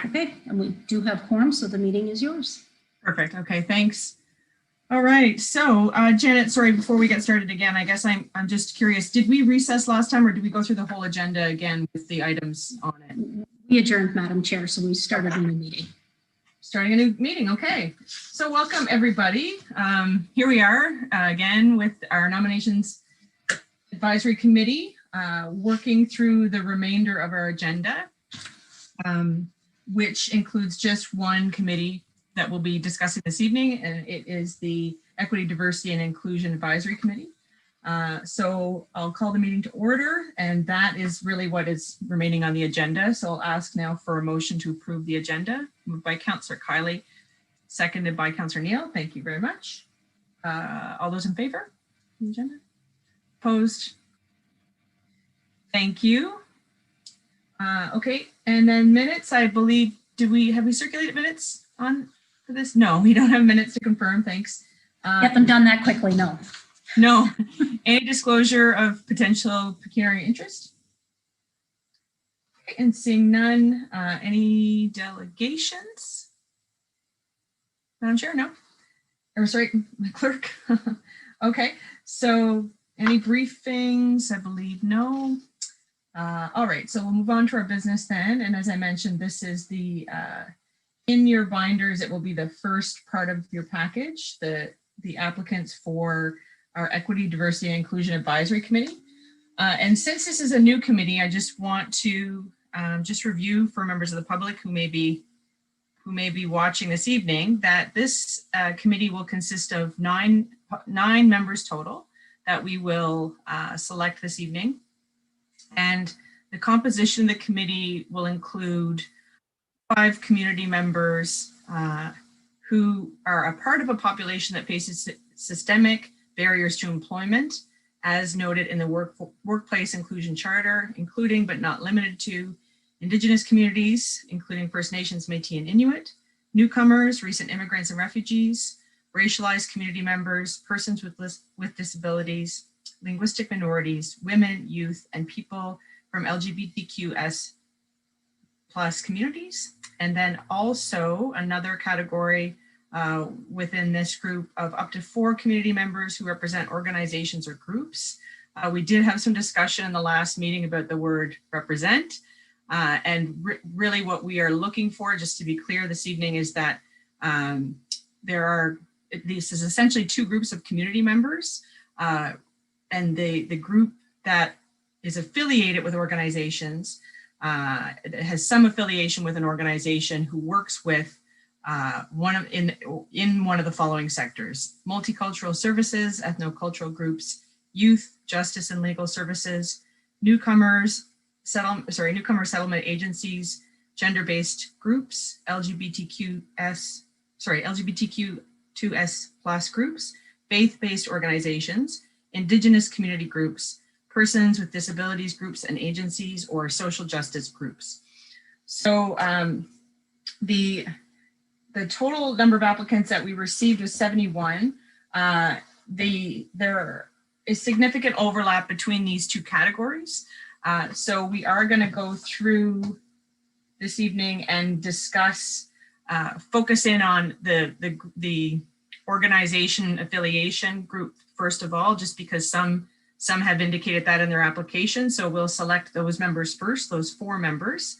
Okay, and we do have quorum, so the meeting is yours. Perfect. Okay, thanks. All right. So, Janet, sorry, before we get started again, I guess I'm just curious, did we recess last time or did we go through the whole agenda again with the items on it? We adjourned, Madam Chair, so we started a new meeting. Starting a new meeting. Okay. So welcome, everybody. Here we are again with our Nominations Advisory Committee, working through the remainder of our agenda, which includes just one committee that we'll be discussing this evening, and it is the Equity, Diversity, and Inclusion Advisory Committee. So I'll call the meeting to order, and that is really what is remaining on the agenda. So I'll ask now for a motion to approve the agenda, moved by Councillor Kiley, seconded by Councillor Neal. Thank you very much. All those in favor of the agenda? Opposed? Thank you. Okay, and then minutes, I believe, have we circulated minutes on for this? No, we don't have minutes to confirm, thanks. Haven't done that quickly, no. No. Any disclosure of potential pecuniary interest? Okay, and seeing none, any delegations? Madam Chair, no? Or sorry, my clerk. Okay, so any briefings? I believe no. All right, so we'll move on to our business then. And as I mentioned, this is the, in your binders, it will be the first part of your package, the applicants for our Equity, Diversity, and Inclusion Advisory Committee. And since this is a new committee, I just want to just review for members of the public who may be watching this evening that this committee will consist of nine members total that we will select this evening. And the composition of the committee will include 5 community members who are a part of a population that faces systemic barriers to employment, as noted in the Workplace Inclusion Charter, including but not limited to Indigenous communities, including First Nations, Métis, and Inuit, newcomers, recent immigrants and refugees, racialized community members, persons with disabilities, linguistic minorities, women, youth, and people from LGBTQS+ communities. And then also another category within this group of up to 4 community members who represent organizations or groups. We did have some discussion in the last meeting about the word represent. And really what we are looking for, just to be clear this evening, is that this is essentially 2 groups of community members. And the group that is affiliated with organizations has some affiliation with an organization who works with in one of the following sectors: multicultural services, ethnocultural groups, youth, justice and legal services, newcomer settlement agencies, gender-based groups, LGBTQ2S+ groups, faith-based organizations, Indigenous community groups, persons with disabilities groups and agencies, or social justice groups. So the total number of applicants that we received was 71. There is significant overlap between these 2 categories. So we are going to go through this evening and discuss, focus in on the organization affiliation group first of all, just because some have indicated that in their application. So we'll select those members first, those 4 members.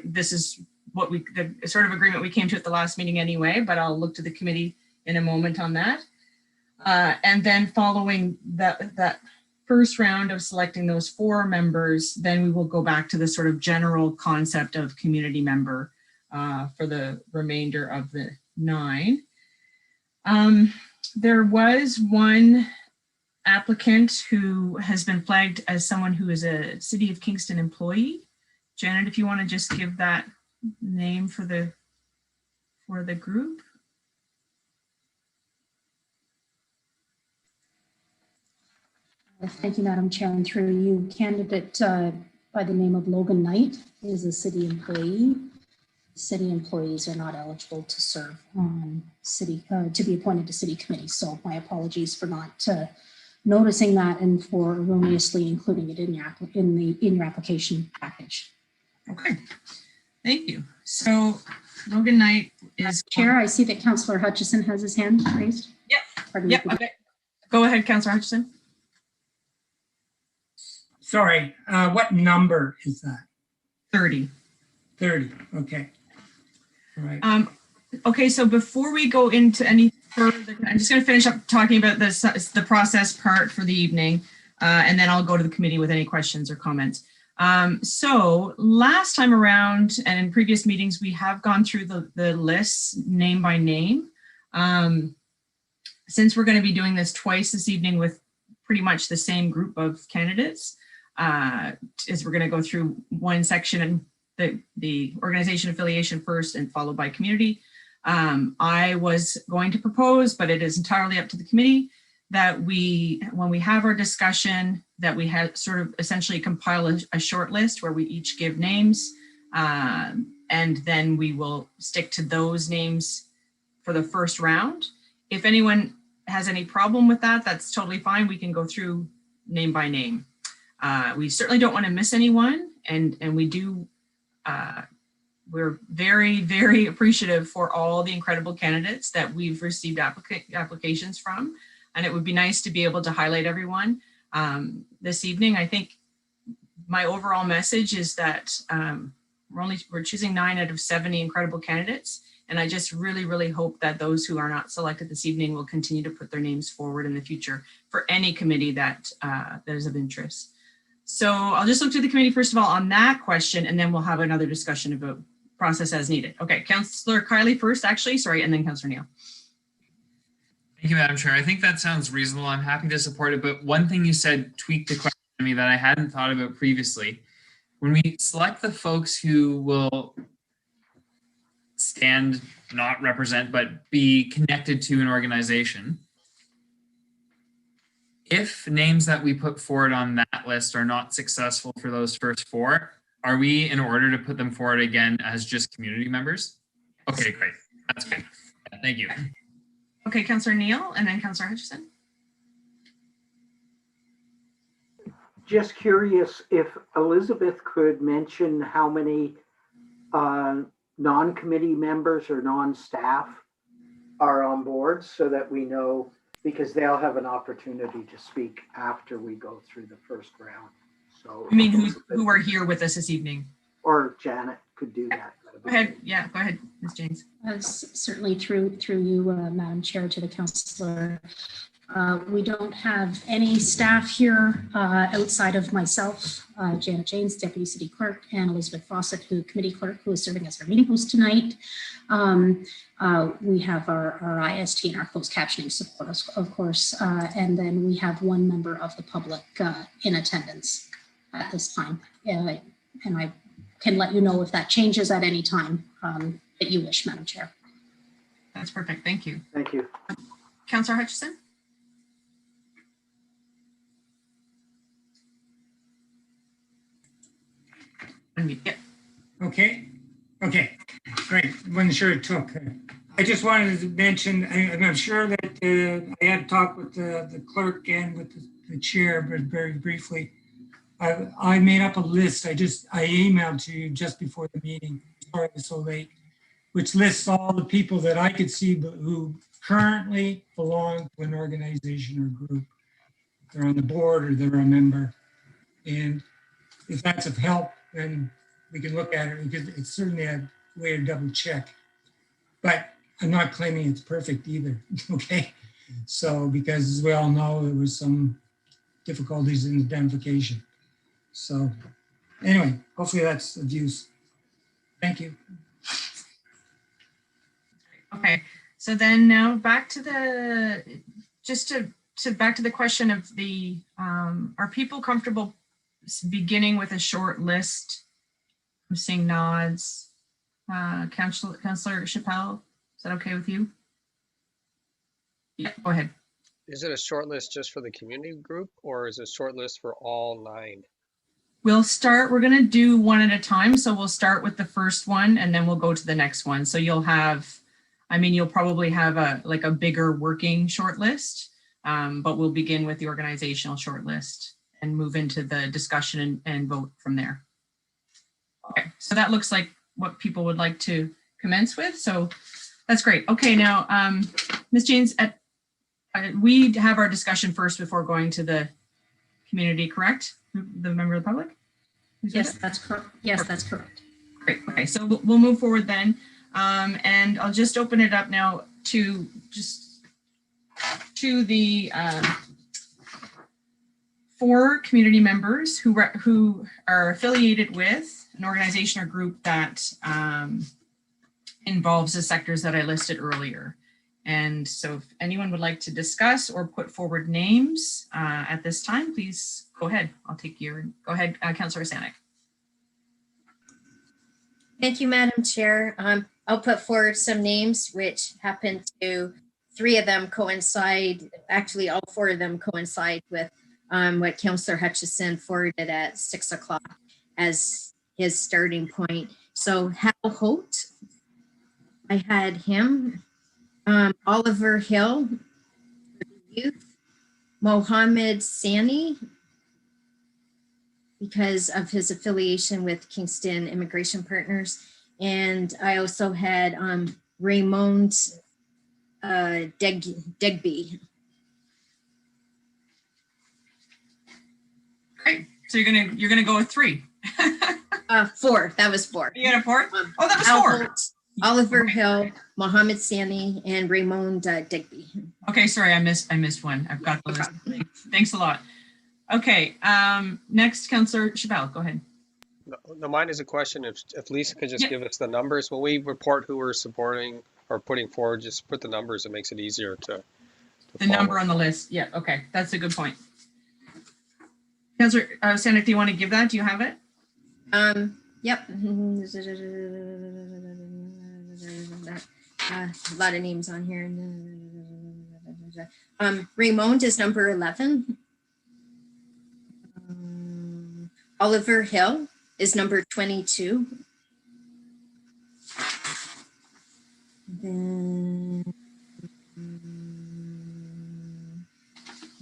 This is the sort of agreement we came to at the last meeting anyway, but I'll look to the committee in a moment on that. And then following that first round of selecting those 4 members, then we will go back to the sort of general concept of community member for the remainder of the 9. There was one applicant who has been flagged as someone who is a City of Kingston employee. Janet, if you want to just give that name for the group. Thank you, Madam Chair, and through you, candidate by the name of Logan Knight is a city employee. City employees are not eligible to serve on to be appointed to city committees. So my apologies for not noticing that and for erroneously including it in your application package. Okay, thank you. So Logan Knight is Chair, I see that Councillor Hutchison has his hand raised. Yep. Pardon me. Yep. Okay. Go ahead, Councillor Hutchison. Sorry, what number is that? 30. 30, okay. All right. Okay, so before we go into any further, I'm just going to finish up talking about this, the process part for the evening, and then I'll go to the committee with any questions or comments. So last time around and in previous meetings, we have gone through the lists name by name. Since we're going to be doing this twice this evening with pretty much the same group of candidates, is we're going to go through one section and the organization affiliation first and followed by community. I was going to propose, but it is entirely up to the committee, that when we have our discussion, that we have sort of essentially compile a short list where we each give names, and then we will stick to those names for the first round. If anyone has any problem with that, that's totally fine. We can go through name by name. We certainly don't want to miss anyone, and we do. We're very, very appreciative for all the incredible candidates that we've received applications from, and it would be nice to be able to highlight everyone this evening. I think my overall message is that we're choosing 9 out of 70 incredible candidates, and I just really, really hope that those who are not selected this evening will continue to put their names forward in the future for any committee that is of interest. So I'll just look to the committee first of all on that question, and then we'll have another discussion about process as needed. Okay, Councillor Kiley first, actually, sorry, and then Councillor Neal. Thank you, Madam Chair. I think that sounds reasonable. I'm happy to support it, but one thing you said tweaked the question to me that I hadn't thought about previously. When we select the folks who will stand, not represent, but be connected to an organization, if names that we put forward on that list are not successful for those first 4, are we in order to put them forward again as just community members? Okay, great. That's good. Thank you. Okay, Councillor Neal, and then Councillor Hutchison. Just curious if Elizabeth could mention how many non-committee members or non-staff are on board so that we know, because they'll have an opportunity to speak after we go through the first round. So I mean, who are here with us this evening? Or Janet could do that. Go ahead. Yeah, go ahead, Ms. James. Certainly through you, Madam Chair, to the councillor. We don't have any staff here outside of myself, Janet James, Deputy City Clerk, and Elizabeth Fawcett, Committee Clerk, who is serving as our meeting host tonight. We have our IST and our closed captioning support, of course, and then we have 1 member of the public in attendance at this time. And I can let you know if that changes at any time that you wish, Madam Chair. That's perfect. Thank you. Thank you. Councillor Hutchison. Yeah. Okay, great. Wasn't sure it took. I just wanted to mention, and I'm sure that I had talked with the clerk and with the chair, but very briefly. I made up a list. I emailed to you just before the meeting. Sorry it was so late, which lists all the people that I could see who currently belong to an organization or group. They're on the board or they're a member. And if that's of help, then we can look at it, because it's certainly a way to double check. But I'm not claiming it's perfect either, okay? So, because as we all know, there was some difficulties in identification. So anyway, hopefully that's of use. Thank you. Okay, so then now back to the, back to the question of the, are people comfortable beginning with a short list? I'm seeing nods. Councillor Chappelle, is that okay with you? Yeah, go ahead. Is it a short list just for the community group, or is it a short list for all 9? We're going to do one at a time. So we'll start with the first one and then we'll go to the next one. So you'll have, you'll probably have a bigger working short list, but we'll begin with the organizational short list and move into the discussion and vote from there. Okay, so that looks like what people would like to commence with. So that's great. Okay, now, Ms. Janes, we have our discussion first before going to the community, correct? The member of the public? Yes, that's correct. Yes, that's correct. Great. Okay, so we'll move forward then. And I'll just open it up now to the 4 community members who are affiliated with an organization or group that involves the sectors that I listed earlier. And so if anyone would like to discuss or put forward names at this time, please go ahead. I'll take go ahead, Councillor Sanik. Thank you, Madam Chair. I'll put forward some names which happen to 3 of them coincide, actually all 4 of them coincide with what Councillor Hutchison forwarded at 6 o'clock as his starting point. So Hal Holt, I had him. Oliver Hill, youth. Mohammed Sani, because of his affiliation with Kingston Immigration Partners. And I also had Raymond Digby. Great. So you're gonna go with 3. 4. That was 4. You got a 4? Oh, that was Hal 4. Holt, Oliver Hill, Mohammed Sani, and Raymond Digby. Okay, sorry, I missed one. I've got the list. Thanks a lot. Okay, next, Councillor Chabelle, go ahead. No, mine is a question. If Lisa could just give us the numbers when we report who we're supporting or putting forward, just put the numbers. It makes it easier to The number on the list. Yeah, okay, that's a good point. Councillor Sanik, do you want to give that? Do you have it? Yep. A lot of names on here. Raymond is number 11. Oliver Hill is number 22. Then,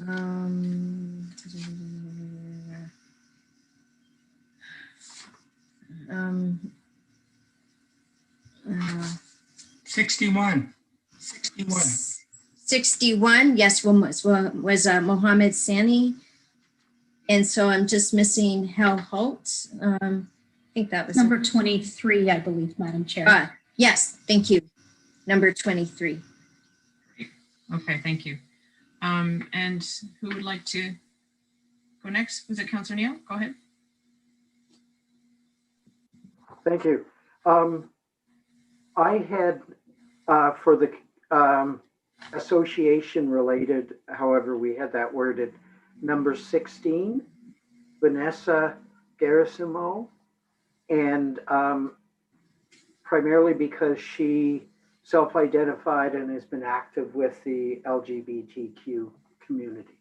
um, 61. 61, yes, was Mohammed Sani. And so I'm just missing Hal Holt. I think that was Number 23, I believe, Madam Chair. Yes, thank you. Number 23. Okay, thank you. And who would like to go next? Was it Councillor Neal? Go ahead. Thank you. I had for the association related, however we had that worded, number 16, Vanessa Garasimo, and primarily because she self-identified and has been active with the LGBTQ community.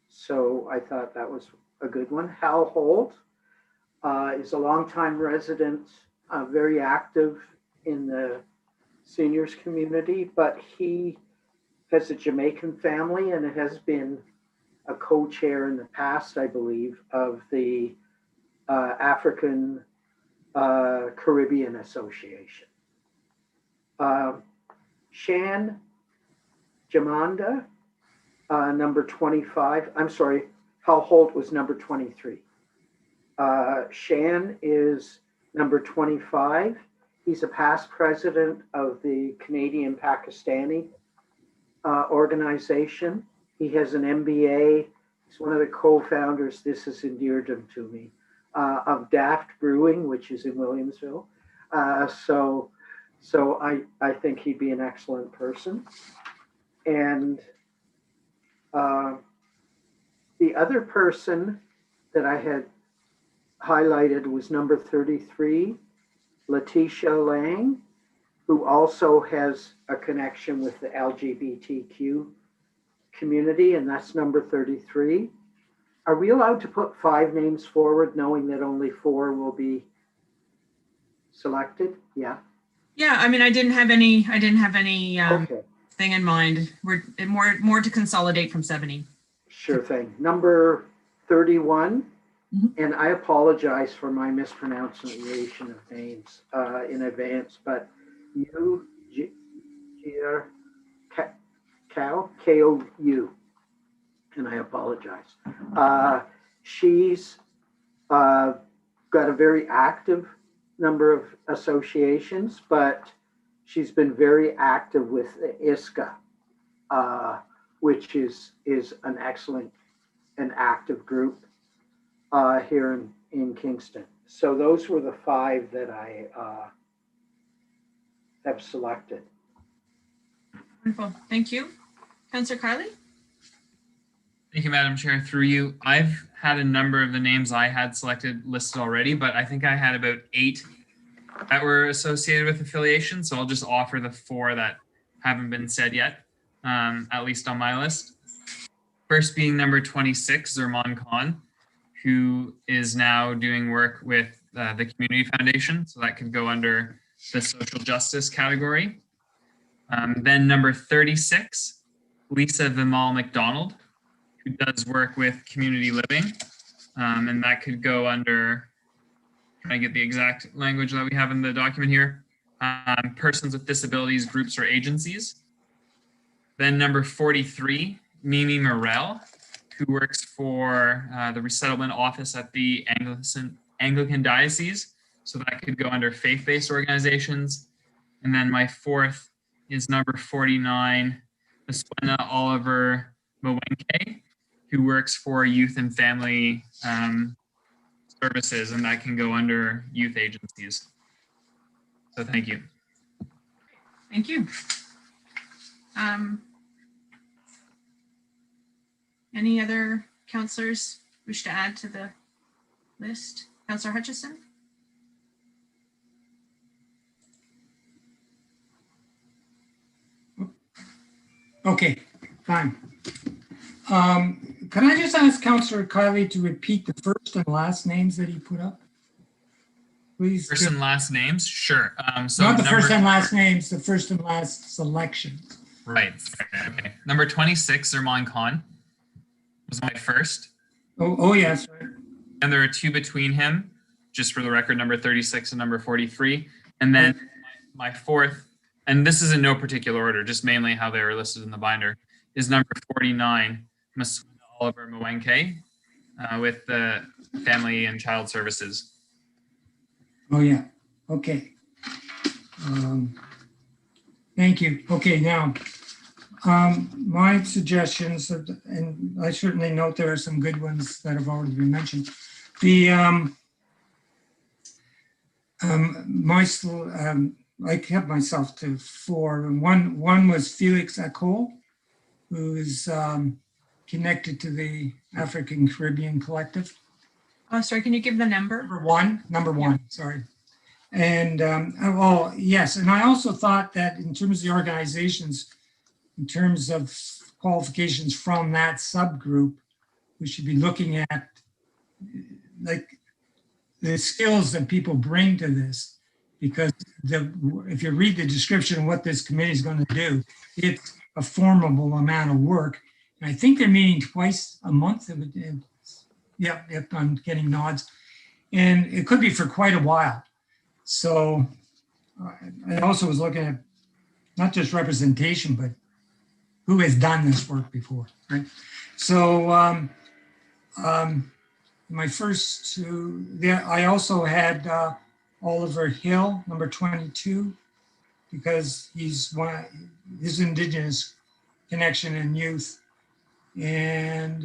So I thought that was a good one. Hal Holt is a longtime resident, very active in the seniors community, but he has a Jamaican family and it has been a co-chair in the past, I believe, of the African Caribbean Association. Shan Jamanda, number 25. I'm sorry, Hal Holt was number 23. Shan is number 25. He's a past president of the Canadian Pakistani organization. He has an MBA. He's one of the co-founders, this has endeared him to me, of Daft Brewing, which is in Williamsville. So I think he'd be an excellent person. And the other person that I had highlighted was number 33, Letitia Lang, who also has a connection with the LGBTQ community, and that's number 33. Are we allowed to put 5 names forward, knowing that only 4 will be selected? Yeah. Yeah, I mean, I didn't have any Okay. thing in mind. We're more to consolidate from 70. Sure thing. Number 31, And I apologize for my mispronunciation of names in advance, but K-O-U, and I apologize. She's got a very active number of associations, but she's been very active with ISGA, which is an excellent and active group here in Kingston. So those were the 5 that I have selected. Wonderful. Thank you. Councillor Kylie? Thank you, Madam Chair. Through you, I've had a number of the names I had selected listed already, but I think I had about 8 that were associated with affiliation. So I'll just offer the 4 that haven't been said yet, at least on my list. First being number 26, Zerman Khan, who is now doing work with the Community Foundation. So that could go under the social justice category. Then number 36, Lisa Vimal McDonald, who does work with community living. And that could go under, can I get the exact language that we have in the document here? Persons with disabilities, groups, or agencies. Then number 43, Mimi Morel, who works for the resettlement office at the Anglican Diocese. So that could go under faith-based organizations. And then my 4th is number 49, Maswena Oliver Mwenke, who works for youth and family services, and that can go under youth agencies. So thank you. Thank you. Any other councillors wish to add to the list? Councillor Hutchison? Okay, fine. Can I just ask Councillor Kylie to repeat the first and last names that he put up? Please. First and last names? Sure. So not the first and last names, the first and last selections. Right. Okay. Number 26, Zerman Khan, was my first. Oh yes. Right. And there are 2 between him, just for the record, number 36 and number 43. And then my 4th, and this is in no particular order, just mainly how they were listed in the binder, is number 49, Maswena Oliver Mwenke, with the Family and Child Services. Oh yeah. Okay. Thank you. Okay, now my suggestions, and I certainly note there are some good ones that have already been mentioned. The I kept myself to 4, and one was Felix Acol, who is connected to the African Caribbean Collective. Oh, sorry, can you give the number? Number one, sorry. And well, yes, and I also thought that in terms of the organizations, in terms of qualifications from that subgroup, we should be looking at like the skills that people bring to this, because if you read the description of what this committee is going to do, it's a formidable amount of work. And I think they're meeting twice a month. Yep, I'm getting nods. And it could be for quite a while. So I also was looking at not just representation, but who has done this work before, right? So my first 2, I also had Oliver Hill, number 22, because he's his Indigenous connection and youth, and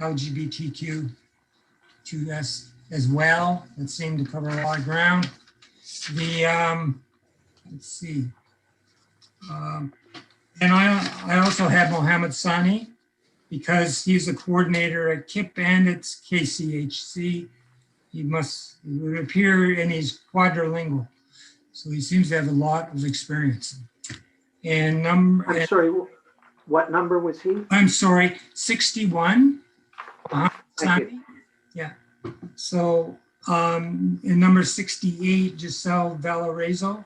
LGBTQ as well. That seemed to cover a lot of ground. Let's see. And I also had Mohammed Sani, because he's a coordinator at KIP and at KCHC. It would appear, and he's quadrilingual. So he seems to have a lot of experience. And I'm sorry, what number was he? I'm sorry, 61. Thank you. Yeah. So in number 68, Giselle Valarezo,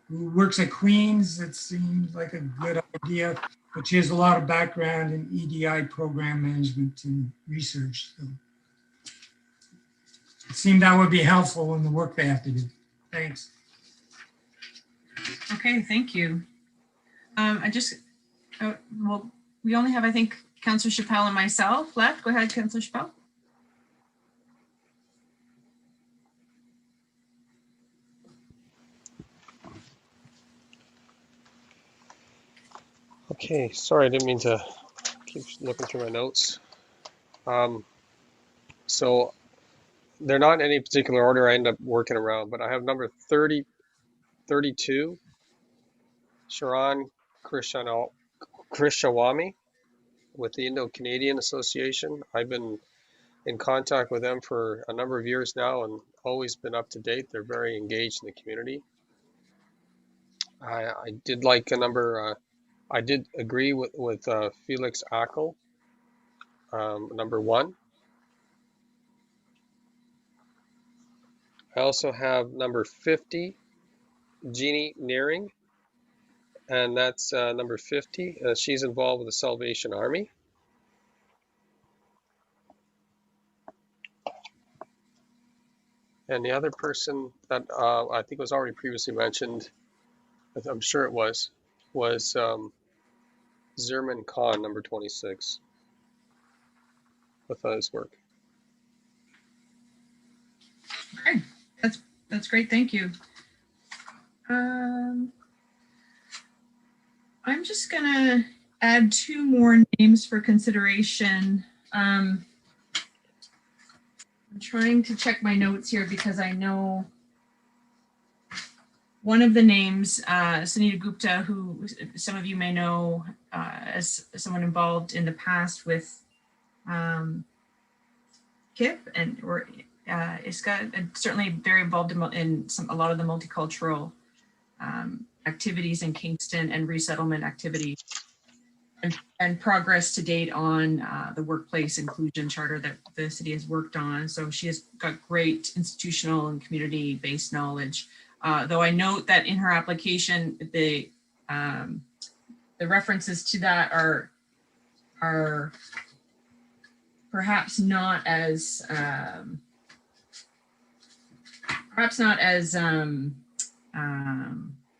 who works at Queens. It seems like a good idea, but she has a lot of background in EDI program management and research. So seemed that would be helpful in the work they have to do. Thanks. Okay, thank you. Well, we only have, I think, Councillor Chappelle and myself left. Go ahead, Councillor Chappelle. Okay, sorry, I didn't mean to keep looking through my notes. So they're not in any particular order I end up working around, but I have number 32, Sharon Krishawami with the Indo-Canadian Association. I've been in contact with them for a number of years now and always been up to date. They're very engaged in the community. I did like a number, I did agree with Felix Ackel, number 1. I also have number 50, Jeannie Nearing, and that's number 50. She's involved with the Salvation Army. And the other person that I think was already previously mentioned, I'm sure it was Zerman Khan, number 26, with his work. Okay, that's great. Thank you. I'm just gonna add 2 more names for consideration. I'm trying to check my notes here because I know one of the names, Sunita Gupta, who some of you may know as someone involved in the past with KIP and or ISCA, and certainly very involved in a lot of the multicultural activities in Kingston and resettlement activities and progress to date on the workplace inclusion charter that the city has worked on. So she has got great institutional and community-based knowledge. Though I note that in her application, the references to that are perhaps not as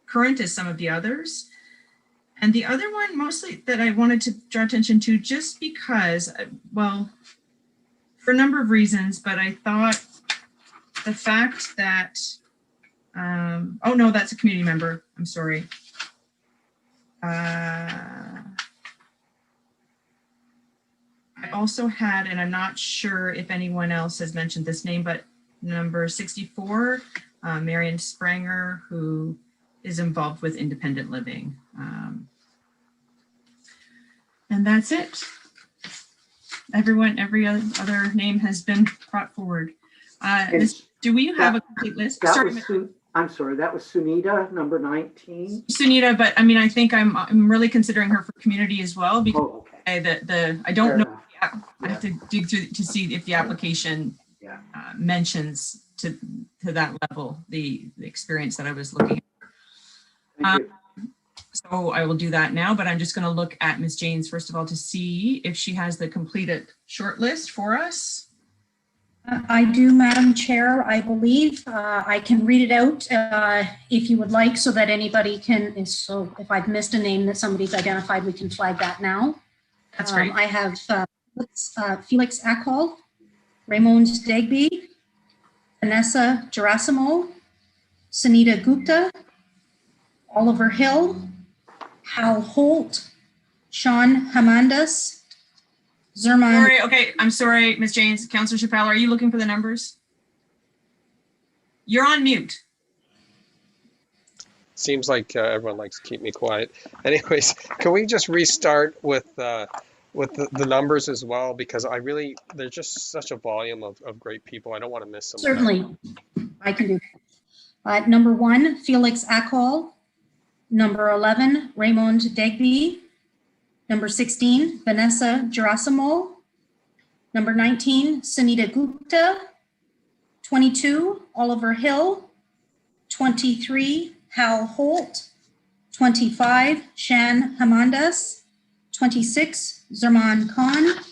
current as some of the others. And the other one mostly that I wanted to draw attention to just because, well, for a number of reasons, but I thought the fact that, oh no, that's a community member, I'm sorry. I also had, and I'm not sure if anyone else has mentioned this name, but number 64, Marion Spranger, who is involved with independent living. And that's it. Every other name has been brought forward. Do we have a complete list? I'm sorry, that was Sunita, number 19. Sunita, but I mean, I think I'm really considering her for community as well because I don't know. I have to dig through to see if the application mentions to that level the experience that I was looking at. So I will do that now, but I'm just going to look at Ms. Janes first of all to see if she has the completed short list for us. I do, Madam Chair, I believe. I can read it out if you would like so that anybody can, so if I've missed a name that somebody's identified, we can flag that now. That's great. I have Felix Ackel, Raymond Digby, Vanessa Garasimo, Sunita Gupta, Oliver Hill, Hal Holt, Sean Hamandas, Zerman. Sorry, okay, I'm sorry, Ms. Janes. Councillor Chappelle, are you looking for the numbers? You're on mute. Seems like everyone likes to keep me quiet. Anyways, can we just restart with the numbers as well? Because there's just such a volume of great people. I don't want to miss them. Certainly, I can do that. Number 1, Felix Ackel. Number 11, Raymond Digby. Number 16, Vanessa Garasimo. Number 19, Sunita Gupta. 22, Oliver Hill. 23, Hal Holt. 25, Shan Hamandas. 26, Zerman Khan.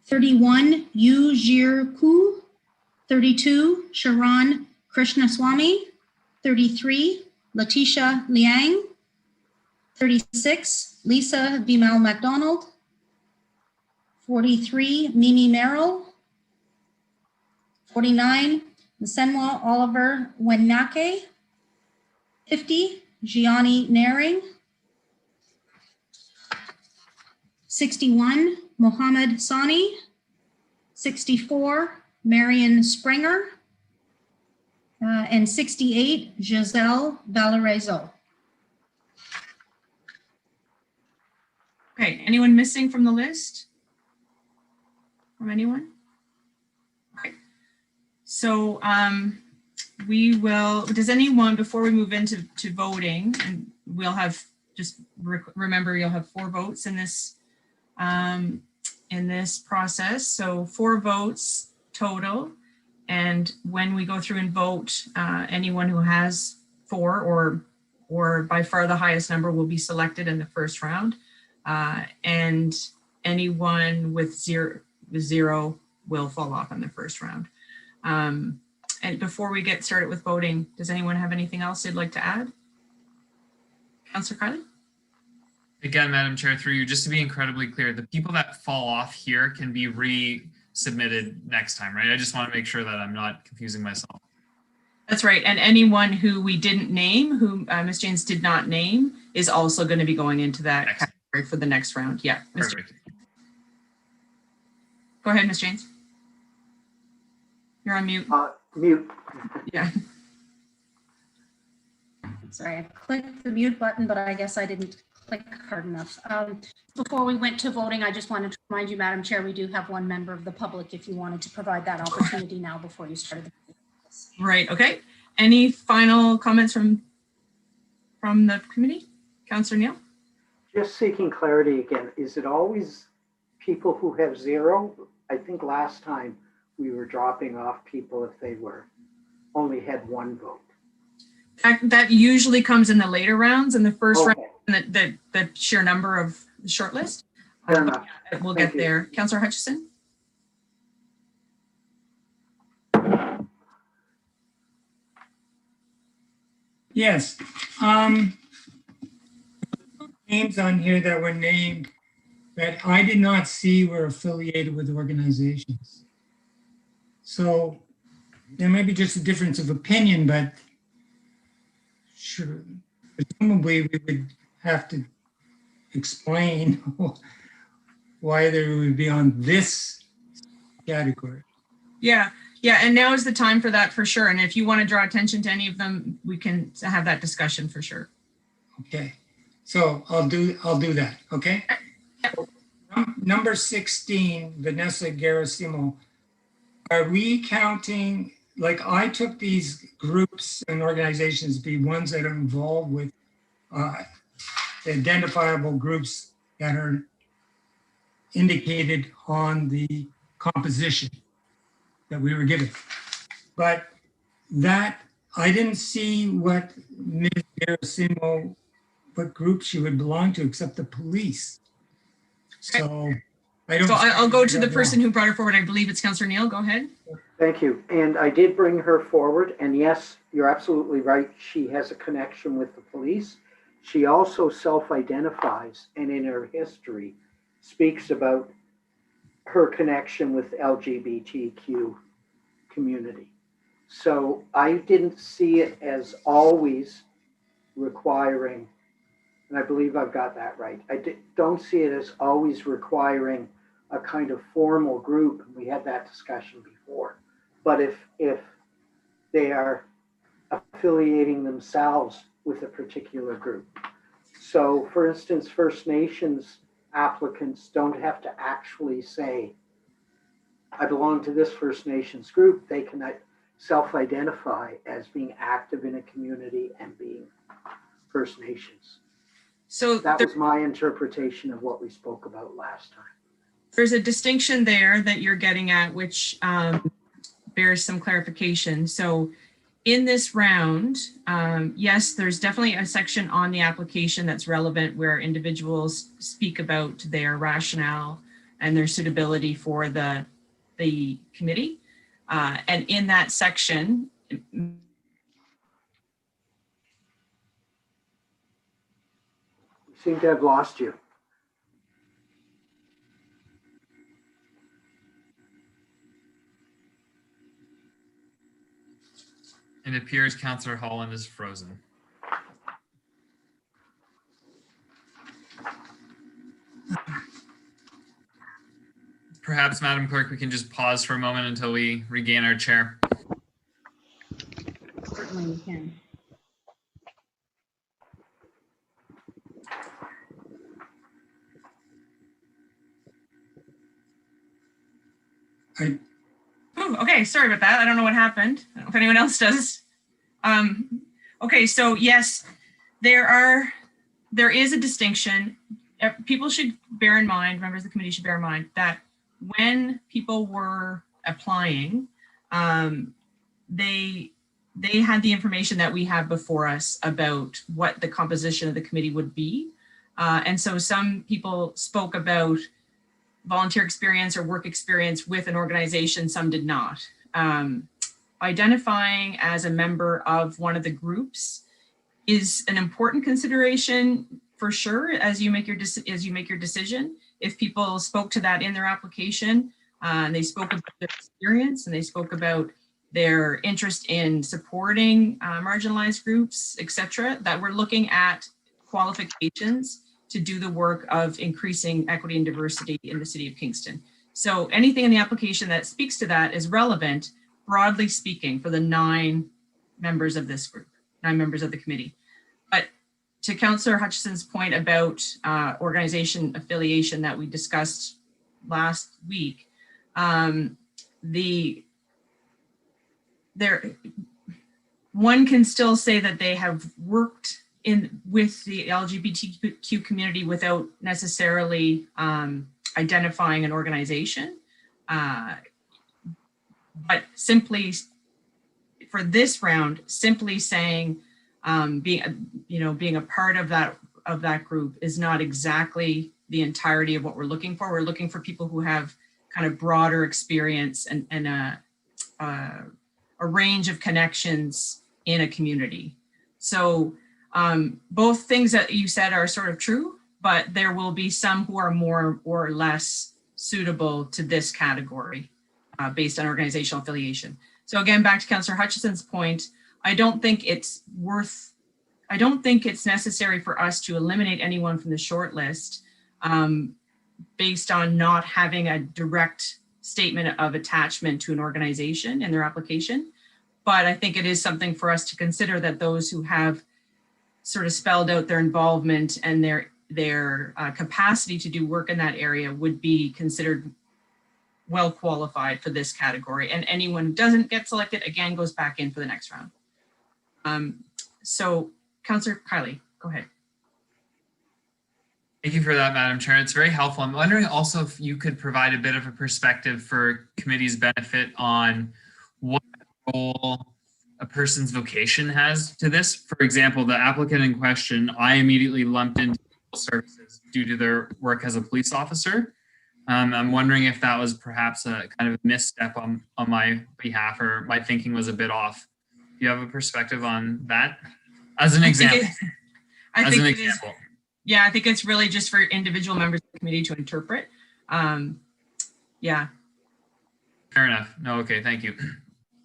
31, Yu Jir Ku. 32, Sharon Krishnaswamy. 33, Letitia Liang. 36, Lisa Bimal MacDonald. 43, Mimi Merrill. 49, Nsenwa Oliver Wenake. 50, Gianni Naring. 61, Mohammed Sani. 64, Marion Springer. And 68, Giselle Valorizo. Okay, anyone missing from the list? From anyone? Okay. So we will, does anyone, before we move into voting, and we'll have, just remember you'll have 4 votes in this process. So 4 votes total. And when we go through and vote, anyone who has 4 or by far the highest number will be selected in the first round. And anyone with zero will fall off in the first round. And before we get started with voting, does anyone have anything else they'd like to add? Councillor Kylie? Again, Madam Chair, through you, just to be incredibly clear, the people that fall off here can be resubmitted next time, right? I just want to make sure that I'm not confusing myself. That's right. And anyone who we didn't name, who Ms. Janes did not name, is also going to be going into that category for the next round. Yeah. Perfect. Go ahead, Ms. Janes. You're on mute. Mute. Yeah. Sorry, I clicked the mute button, but I guess I didn't click hard enough. Before we went to voting, I just wanted to remind you, Madam Chair, we do have one member of the public if you wanted to provide that opportunity now before you started the voting. Right. Okay. Any final comments from the committee? Councillor Neal? Just seeking clarity again, is it always people who have 0? I think last time we were dropping off people if they only had 1 vote. That usually comes in the later rounds. In the first round, the sheer number of the shortlist. Fair enough. We'll get there. Councillor Hutchison? Yes. Names on here that were named that I did not see were affiliated with organizations. So there may be just a difference of opinion, but sure, presumably we would have to explain why they would be on this category. Yeah. Yeah. And now is the time for that for sure. And if you want to draw attention to any of them, we can have that discussion for sure. Okay. So I'll do that. Okay. Number 16, Vanessa Garasimo. Are we counting, like I took these groups and organizations to be ones that are involved with identifiable groups that are indicated on the composition that we were given. But that, I didn't see what Ms. Garasimo, what group she would belong to except the police. So I don't. So I'll go to the person who brought her forward. I believe it's Councillor Neal. Go ahead. Thank you. And I did bring her forward. And yes, you're absolutely right. She has a connection with the police. She also self-identifies and in her history speaks about her connection with the LGBTQ community. So I didn't see it as always requiring, and I believe I've got that right. Don't see it as always requiring a kind of formal group. We had that discussion before. But if they are affiliating themselves with a particular group. So for instance, First Nations applicants don't have to actually say, I belong to this First Nations group. They can self-identify as being active in a community and being First Nations. So that was my interpretation of what we spoke about last time. There's a distinction there that you're getting at, which bears some clarification. So in this round, yes, there's definitely a section on the application that's relevant where individuals speak about their rationale and their suitability for the committee. And in that section, We seem to have lost you. It appears Councillor Holland is frozen. Perhaps, Madam Clerk, we can just pause for a moment until we regain our chair. Certainly you can. Ooh, okay, sorry about that. I don't know what happened. I don't know if anyone else does. Okay, so yes, there is a distinction. People should bear in mind, members of the committee should bear in mind that when people were applying, they had the information that we have before us about what the composition of the committee would be. And so some people spoke about volunteer experience or work experience with an organization, some did not. Identifying as a member of one of the groups is an important consideration for sure as you make your decision. If people spoke to that in their application, and they spoke about their experience and they spoke about their interest in supporting marginalized groups, etc., that we're looking at qualifications to do the work of increasing equity and diversity in the city of Kingston. So anything in the application that speaks to that is relevant, broadly speaking, for the 9 members of this group, 9 members of the committee. But to Councillor Hutchison's point about organization affiliation that we discussed last week, one can still say that they have worked with the LGBTQ community without necessarily identifying an organization. But simply for this round, simply saying being a part of that group is not exactly the entirety of what we're looking for. We're looking for people who have kind of broader experience and a range of connections in a community. So both things that you said are sort of true, but there will be some who are more or less suitable to this category based on organizational affiliation. So again, back to Councillor Hutchison's point, I don't think it's necessary for us to eliminate anyone from the short list based on not having a direct statement of attachment to an organization in their application. But I think it is something for us to consider that those who have sort of spelled out their involvement and their capacity to do work in that area would be considered well qualified for this category. And anyone who doesn't get selected, again, goes back in for the next round. So Councillor Kiley, go ahead. Thank you for that, Madam Chair. It's very helpful. I'm wondering also if you could provide a bit of a perspective for committee's benefit on what role a person's vocation has to this. For example, the applicant in question, I immediately lumped into services due to their work as a police officer. I'm wondering if that was perhaps a kind of misstep on my behalf, or my thinking was a bit off. Do you have a perspective on that? As an example. Yeah, I think it's really just for individual members of the committee to interpret. Yeah. Fair enough. No, okay, thank you.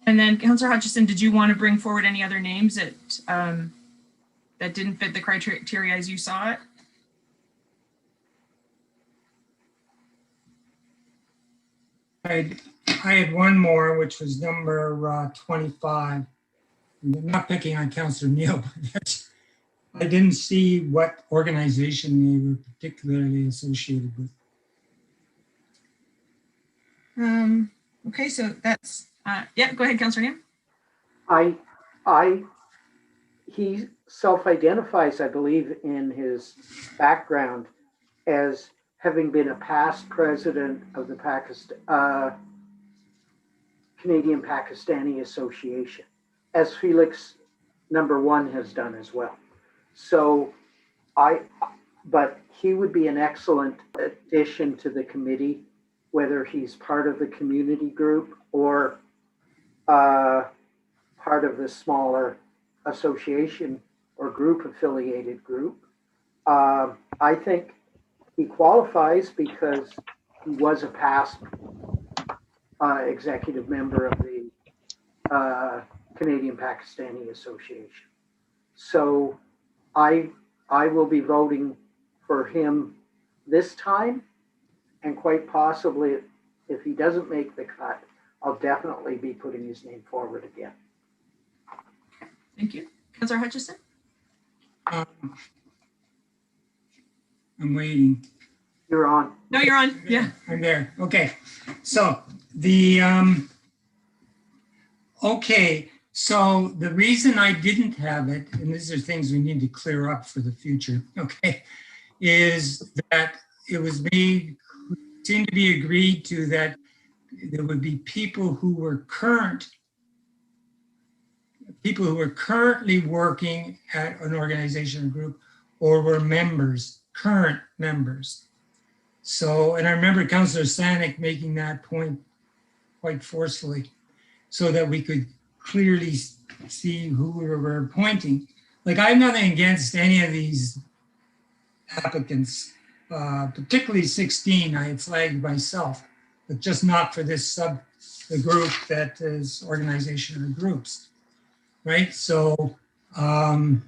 And then Councillor Hutchison, did you want to bring forward any other names that that didn't fit the criteria as you saw it? I had one more, which was number 25. And I'm not picking on Councillor Neal, but I didn't see what organization they were particularly associated with. Okay, so that's, yeah, go ahead, Councillor Neal. He self-identifies, I believe, in his background as having been a past president of the Canadian Pakistani Association, as Felix #1 has done as well. So but he would be an excellent addition to the committee, whether he's part of the community group or part of the smaller association or group affiliated group. I think he qualifies because he was a past executive member of the Canadian Pakistani Association. So I will be voting for him this time, and quite possibly, if he doesn't make the cut, I'll definitely be putting his name forward again. Thank you. Councillor Hutchison? I'm waiting. You're on. No, you're on. Yeah. I'm there. Okay. So the okay. So the reason I didn't have it, and these are things we need to clear up for the future, okay, is that it was seemed to be agreed to that there would be people who were currently working at an organization or group, or were members, current members. So, and I remember Councillor Sanic making that point quite forcefully, so that we could clearly see who we were appointing. Like, I have nothing against any of these applicants, particularly 16, I had flagged myself, but just not for this the group that is organization or groups, right? So, I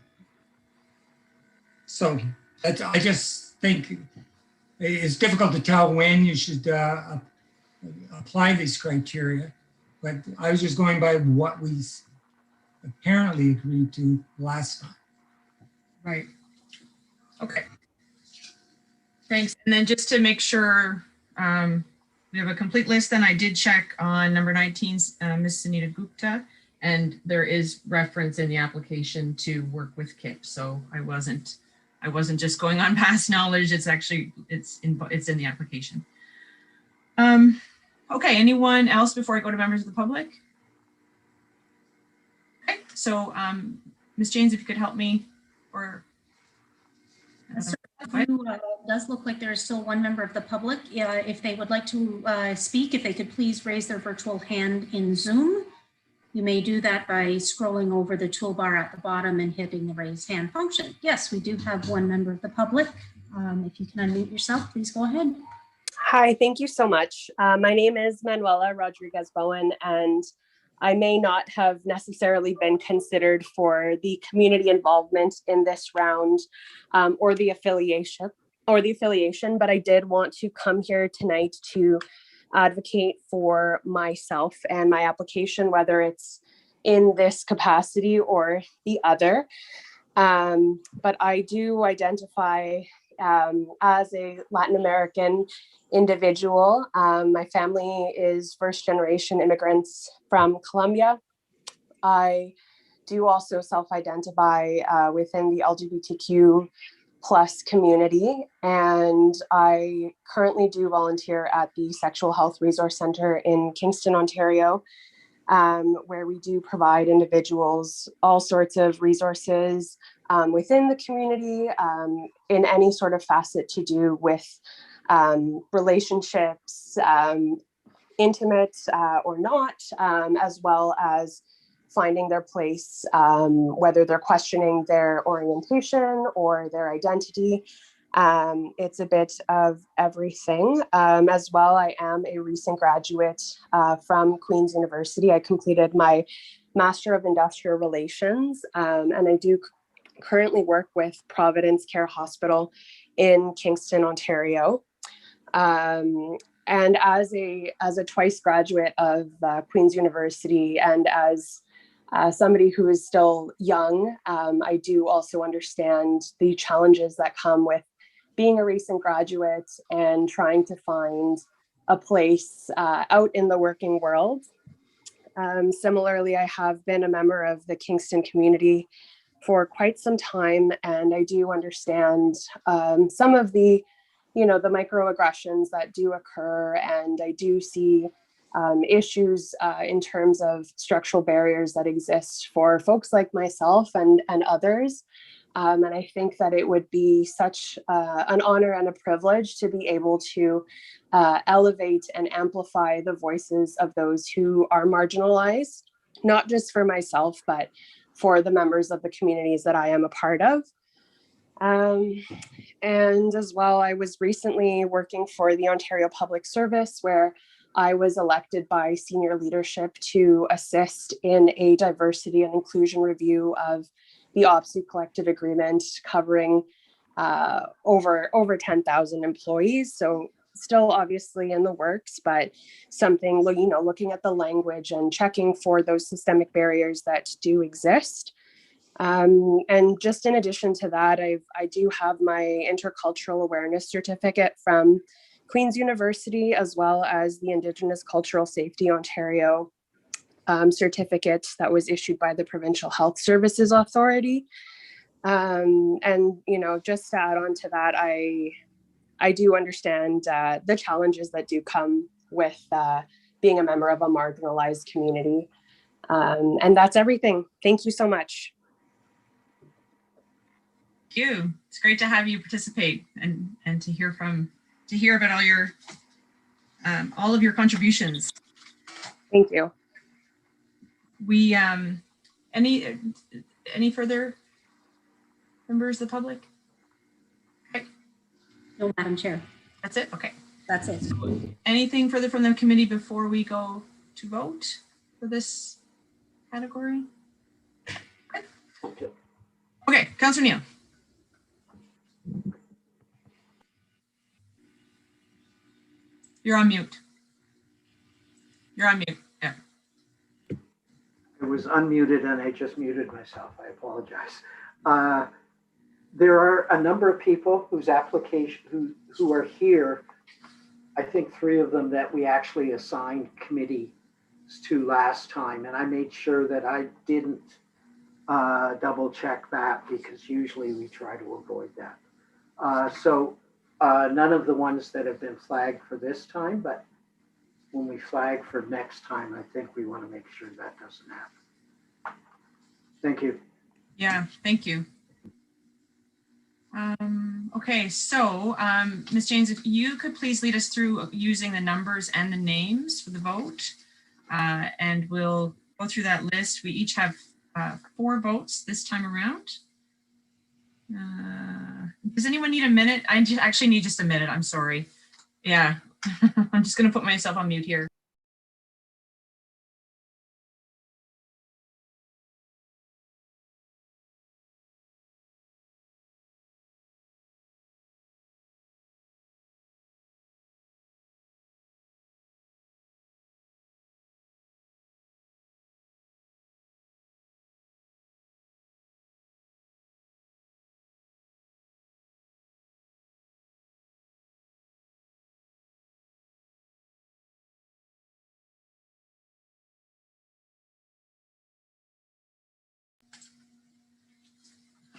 just think it's difficult to tell when you should apply these criteria, but I was just going by what we apparently agreed to last time. Right. Okay. Thanks. And then just to make sure we have a complete list, then I did check on number 19, Ms. Sunita Gupta, and there is reference in the application to work with KIP. So I wasn't just going on past knowledge. It's actually, it's in the application. Okay, anyone else before I go to members of the public? Okay, so Ms. James, if you could help me, or It does look like there is still one member of the public. If they would like to speak, if they could please raise their virtual hand in Zoom. You may do that by scrolling over the toolbar at the bottom and hitting the raise hand function. Yes, we do have one member of the public. If you can unmute yourself, please go ahead. Hi, thank you so much. My name is Manuela Rodriguez Bowen, and I may not have necessarily been considered for the community involvement in this round or the affiliation, but I did want to come here tonight to advocate for myself and my application, whether it's in this capacity or the other. But I do identify as a Latin American individual. My family is first generation immigrants from Colombia. I do also self-identify within the LGBTQ plus community, and I currently do volunteer at the Sexual Health Resource Center in Kingston, Ontario, where we do provide individuals all sorts of resources within the community in any sort of facet to do with relationships, intimate or not, as well as finding their place, whether they're questioning their orientation or their identity. It's a bit of everything. As well, I am a recent graduate from Queen's University. I completed my Master of Industrial Relations, and I do currently work with Providence Care Hospital in Kingston, Ontario. And as a twice graduate of Queen's University, and as somebody who is still young, I do also understand the challenges that come with being a recent graduate and trying to find a place out in the working world. Similarly, I have been a member of the Kingston community for quite some time, and I do understand some of the, the microaggressions that do occur, and I do see issues in terms of structural barriers that exist for folks like myself and others. And I think that it would be such an honor and a privilege to be able to elevate and amplify the voices of those who are marginalized. not just for myself, but for the members of the communities that I am a part of. And as well, I was recently working for the Ontario Public Service, where I was elected by senior leadership to assist in a diversity and inclusion review of the OPSEU collective agreement covering over 10,000 employees. So still obviously in the works, but something, looking at the language and checking for those systemic barriers that do exist. And just in addition to that, I do have my intercultural awareness certificate from Queen's University, as well as the Indigenous Cultural Safety Ontario certificate that was issued by the Provincial Health Services Authority. And, just to add on to that, I do understand the challenges that do come with being a member of a marginalized community. And that's everything. Thank you so much. Thank you. It's great to have you participate and to hear about all of your contributions. Thank you. We any further members of the public? Okay. No, Madam Chair. That's it. Okay. That's it. Anything further from the committee before we go to vote for this category? Okay, Councillor Neal. You're on mute. You're on mute. Yeah. I was unmuted and I just muted myself. I apologize. There are a number of people whose application who are here. I think 3 of them that we actually assigned committees to last time, and I made sure that I didn't double check that, because usually we try to avoid that. So none of the ones that have been flagged for this time, but when we flag for next time, I think we want to make sure that doesn't happen. Thank you. Yeah, thank you. Okay, so Ms. James, if you could please lead us through using the numbers and the names for the vote, and we'll go through that list. We each have 4 votes this time around. Does anyone need a minute? I actually need just a minute. I'm sorry. Yeah, I'm just going to put myself on mute here.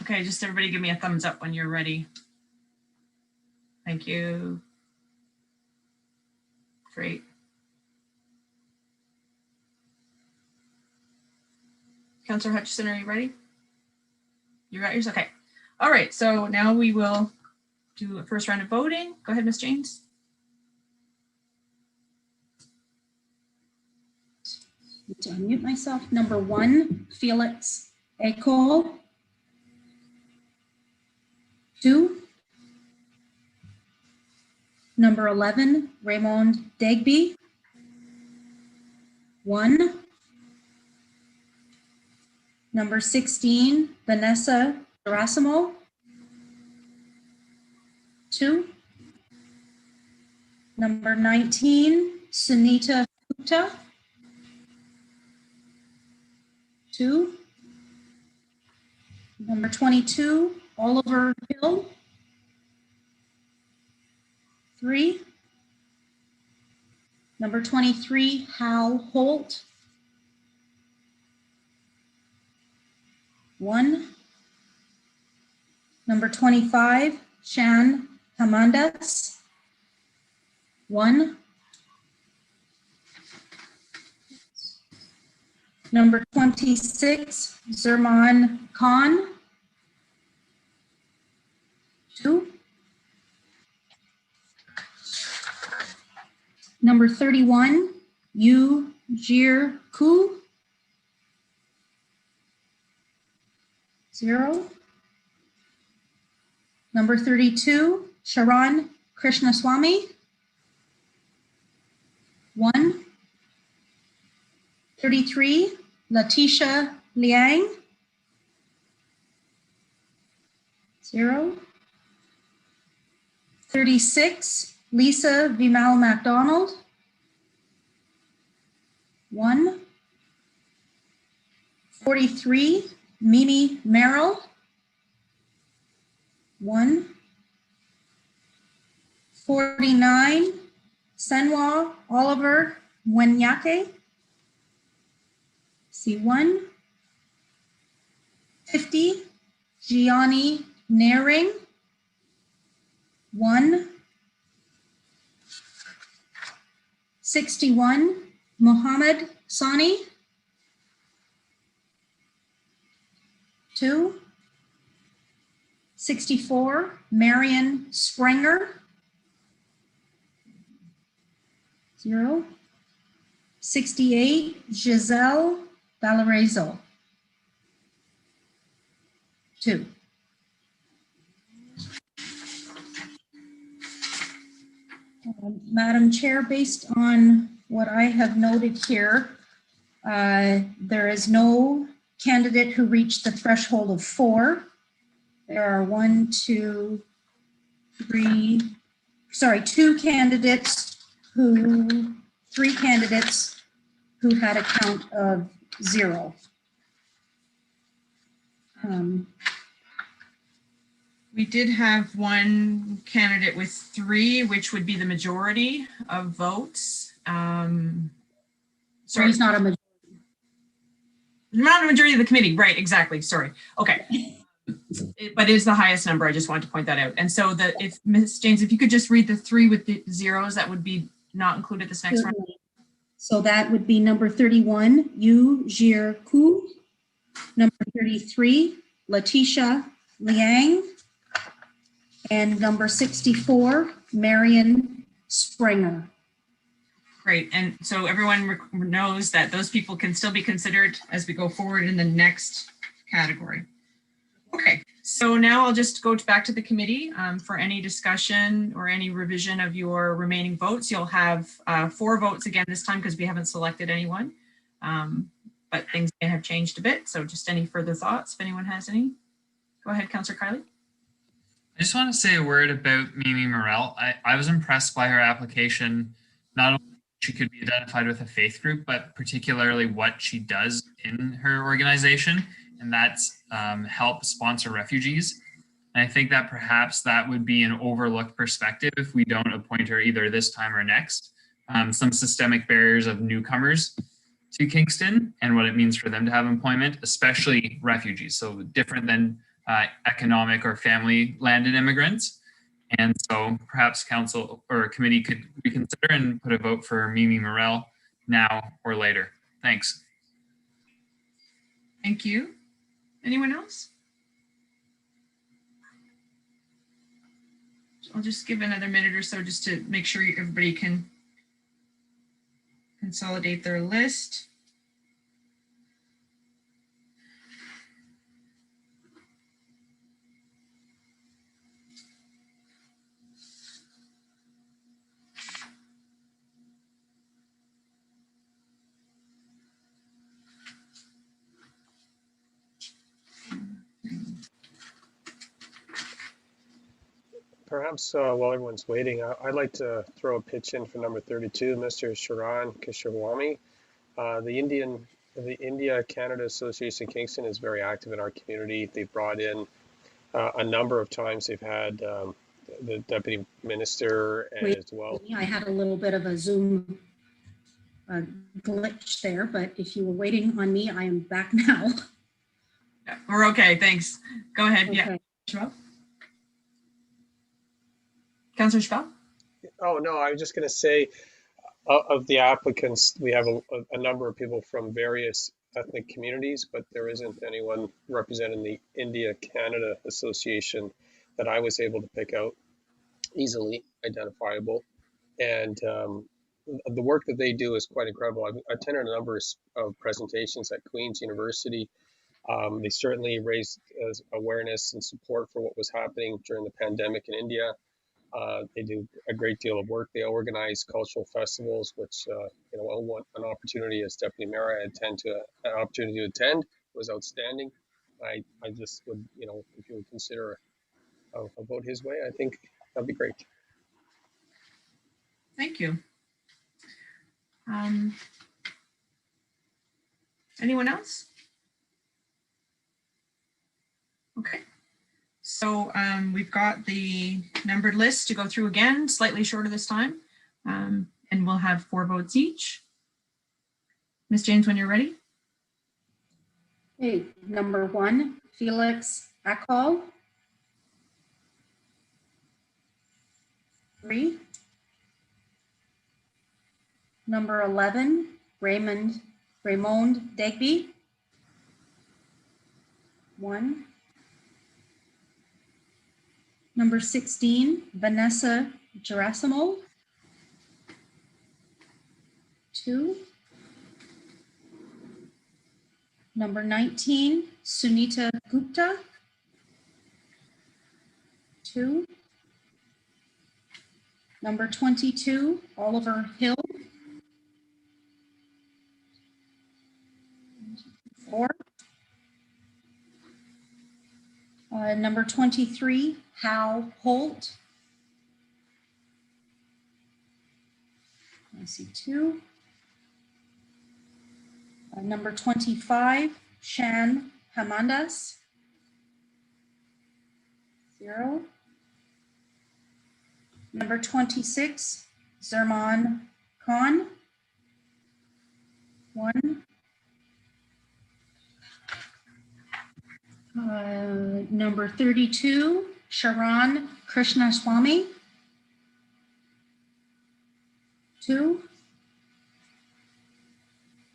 Okay, just everybody give me a thumbs up when you're ready. Thank you. Great. Councillor Hutchison, are you ready? You got yours? Okay. All right, so now we will do a first round of voting. Go ahead, Ms. James. Need to unmute myself. Number 1, Felix Ecole. 2. Number 11, Raymond Digby. 1. Number 16, Vanessa Garasimo. 2. Number 19, Sunita Gupta. 2. Number 22, Oliver Hill. 3. Number 23, Hal Holt. 1. Number 25, Shan Hamandas. 1. Number 26, Zerman Khan. 2. Number 31, Yu Jir Ku. 0. Number 32, Sharon Krishnaswamy. 1. 33, Letitia Liang. 0. 36, Lisa Vimal MacDonald. 1. 43, Mimi Merrill. 1. 49, Senwa Oliver Wenyake. C1. 50, Gianni Naring. 1. 61, Mohammed Sani. 2. 64, Marion Springer. 0. 68, Giselle Valorizo. 2. Madam Chair, based on what I have noted here, there is no candidate who reached the threshold of 4. There are 2 candidates who, 3 candidates who had a count of 0. We did have one candidate with 3, which would be the majority of votes. So he's not a majority. Not a majority of the committee, right, exactly, sorry. Okay. But it is the highest number, I just wanted to point that out. And so if Ms. James, if you could just read the 3 with the zeros, that would be not included this next round. So that would be number 31, Yu Jir Ku. Number 33, Letitia Liang. And number 64, Marion Springer. Great, and so everyone knows that those people can still be considered as we go forward in the next category. Okay, so now I'll just go back to the committee for any discussion or any revision of your remaining votes. You'll have 4 votes again this time because we haven't selected anyone, but things may have changed a bit. So just any further thoughts, if anyone has any? Go ahead, Councillor Kiley. I just want to say a word about Mimi Morel. I was impressed by her application. Not only she could be identified with a faith group, but particularly what she does in her organization, and that's help sponsor refugees. And I think that perhaps that would be an overlooked perspective if we don't appoint her either this time or next. Some systemic barriers of newcomers to Kingston and what it means for them to have employment, especially refugees. So different than economic or family landed immigrants. And so perhaps council or a committee could reconsider and put a vote for Mimi Morel now or later. Thanks. Thank you. Anyone else? I'll just give another minute or so just to make sure everybody can consolidate their list. Perhaps while everyone's waiting, I'd like to throw a pitch in for number 32, Mr. Sharan Kishawami. The India-Canada Association Kingston is very active in our community. They've brought in a number of times. They've had the deputy minister and as well. I had a little bit of a Zoom glitch there, but if you were waiting on me, I am back now. Yeah, we're okay, thanks. Go ahead, Okay. yeah. Councillor Schwab? Oh, no, I was just going to say, of the applicants, we have a number of people from various ethnic communities, but there isn't anyone representing the India-Canada Association that I was able to pick out, easily identifiable. And the work that they do is quite incredible. I've attended a number of presentations at Queen's University They certainly raised awareness and support for what was happening during the pandemic in India. They do a great deal of work. They organize cultural festivals, which an opportunity as deputy mayor I had an opportunity to attend. It was outstanding. I just would, if you would consider a vote his way, I think that'd be great. Thank you. Anyone else? Okay. So we've got the numbered list to go through again, slightly shorter this time, and we'll have 4 votes each. Ms. James, when you're ready. Okay, number 1, Felix Akol. 3. Number 11, Raymond Digby. 1. Number 16, Vanessa Garasimo. 2. Number 19, Sunita Gupta. 2. Number 22, Oliver Hill. 4. Number 23, Hal Holt. I see 2. Number 25, Shan Hamandas. 0. Number 26, Zerman Khan. 1. Number 32, Sharon Krishnaswamy. 2.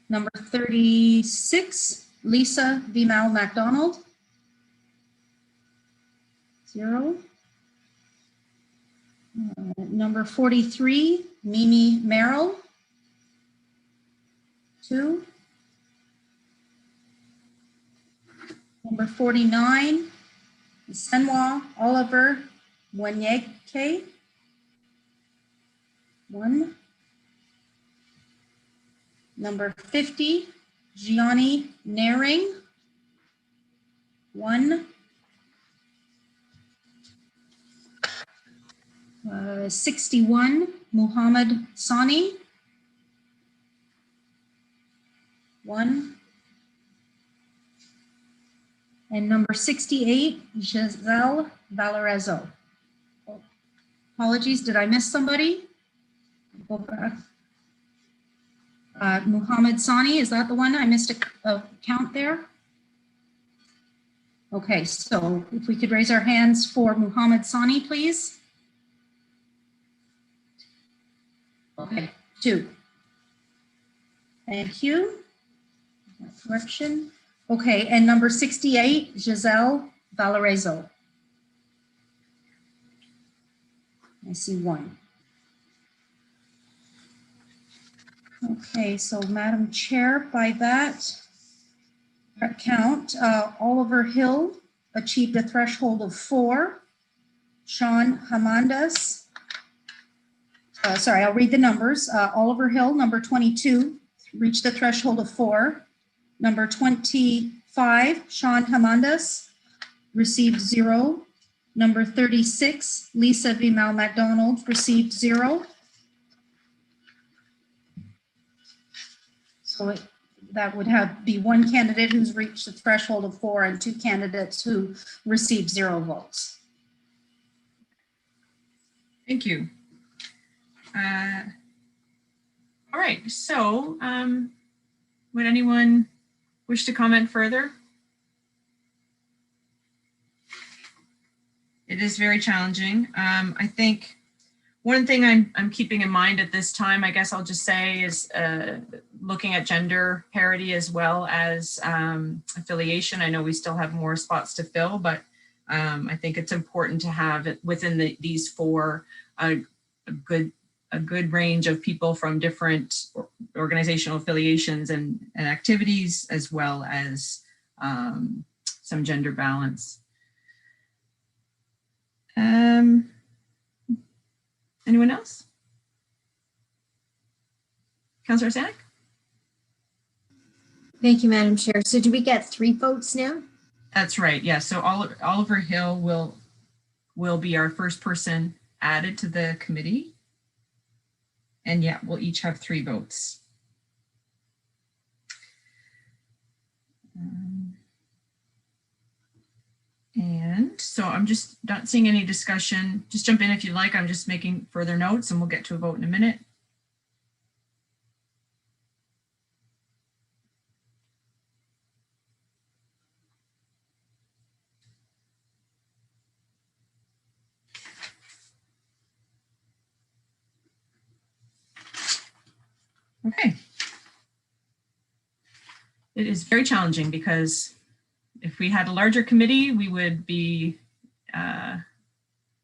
Number 36, Lisa Vimal MacDonald. 0. Number 43, Mimi Merrill. 2. Number 49, Senwa Oliver Wanyeke. 1. Number 50, Gianni Naring. 1. 61, Muhammad Sani. 1. And number 68, Giselle Valorezo. Apologies, did I miss somebody? Go back. Muhammad Sani, is that the one? I missed a count there. Okay, so if we could raise our hands for Muhammad Sani, please. Okay, 2. Thank you. Correction. Okay, and number 68, Giselle Valorezo. I see 1. Okay, so Madam Chair, by that count, Oliver Hill achieved a threshold of 4. Sean Hamandas, sorry, I'll read the numbers. Oliver Hill, number 22, reached a threshold of 4. Number 25, Sean Hamandas, received 0. Number 36, Lisa Vimal MacDonald, received 0. So that would be 1 candidate who's reached the threshold of 4 and 2 candidates who received 0 votes. Thank you. All right, so would anyone wish to comment further? It is very challenging. I think one thing I'm keeping in mind at this time, I guess I'll just say, is looking at gender parity as well as affiliation. I know we still have more spots to fill, but I think it's important to have it within these 4 a good range of people from different organizational affiliations and activities, as well as some gender balance. Anyone else? Councillor Stanek? Thank you, Madam Chair. So do we get 3 votes now? That's right. Yeah. So Oliver Hill will be our first person added to the committee. And yeah, we'll each have 3 votes. And so I'm just not seeing any discussion. Just jump in if you like. I'm just making further notes and we'll get to a vote in a minute. Okay. It is very challenging because if we had a larger committee, we would be,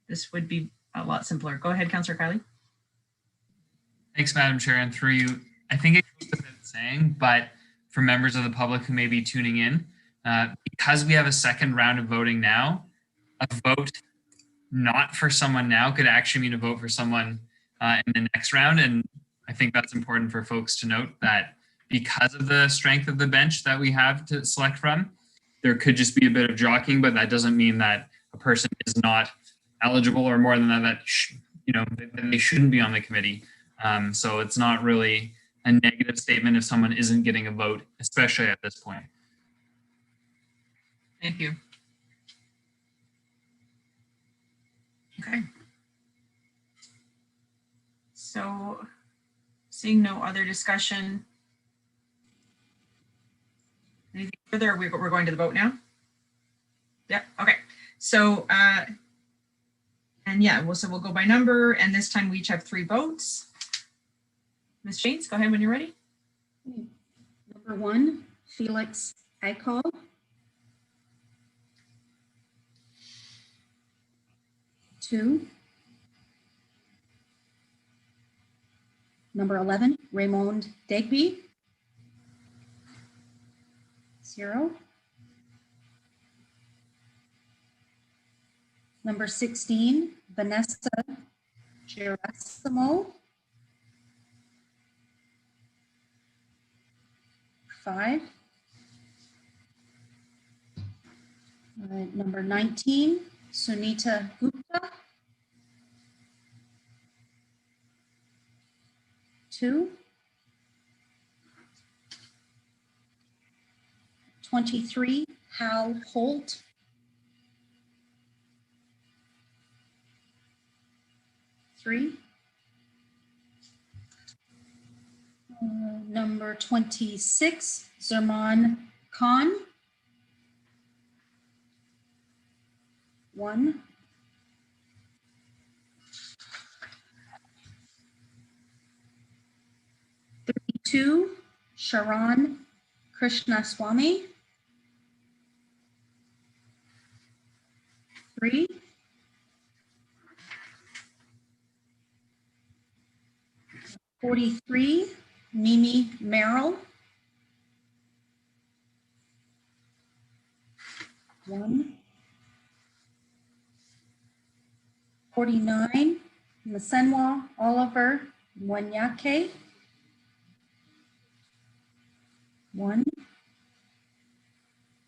this would be a lot simpler. Go ahead, Councillor Kylie. Thanks, Madam Chair, and through you. I think it goes without saying, but for members of the public who may be tuning in, because we have a second round of voting now, a vote not for someone now could actually mean a vote for someone in the next round. And I think that's important for folks to note that because of the strength of the bench that we have to select from, there could just be a bit of jockeying, but that doesn't mean that a person is not eligible, or more than that, they shouldn't be on the committee. So it's not really a negative statement if someone isn't getting a vote, especially at this point. Thank you. Okay. So seeing no other discussion, anything further? We're going to the vote now? Yep. Okay. So, and yeah, so we'll go by number, and this time we each have 3 votes. Ms. James, go ahead when you're ready. Number 1, Felix Eichel. 2. Number 11, Raymond Digby. 0. Number 16, Vanessa Garasimo. 5. Number 19, Sunita Gupta. 2. 23, Hal Holt. 3. Number 26, Zerman Khan. 1. Two, Sharon Krishnaswamy. 3. 43, Mimi Merrill. 1. 49, Masenwa Oliver Mwanyake. 1.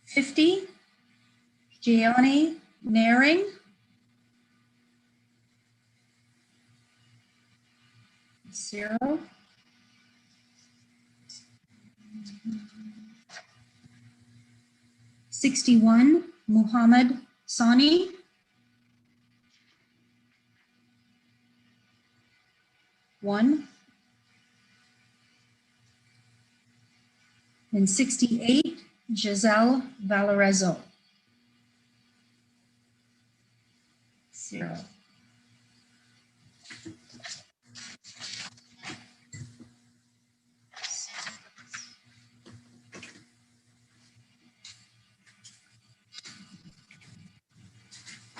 50, Gianni Naring. 0. 61, Muhammad Sani. 1. And 68, Giselle Valorezo. 0.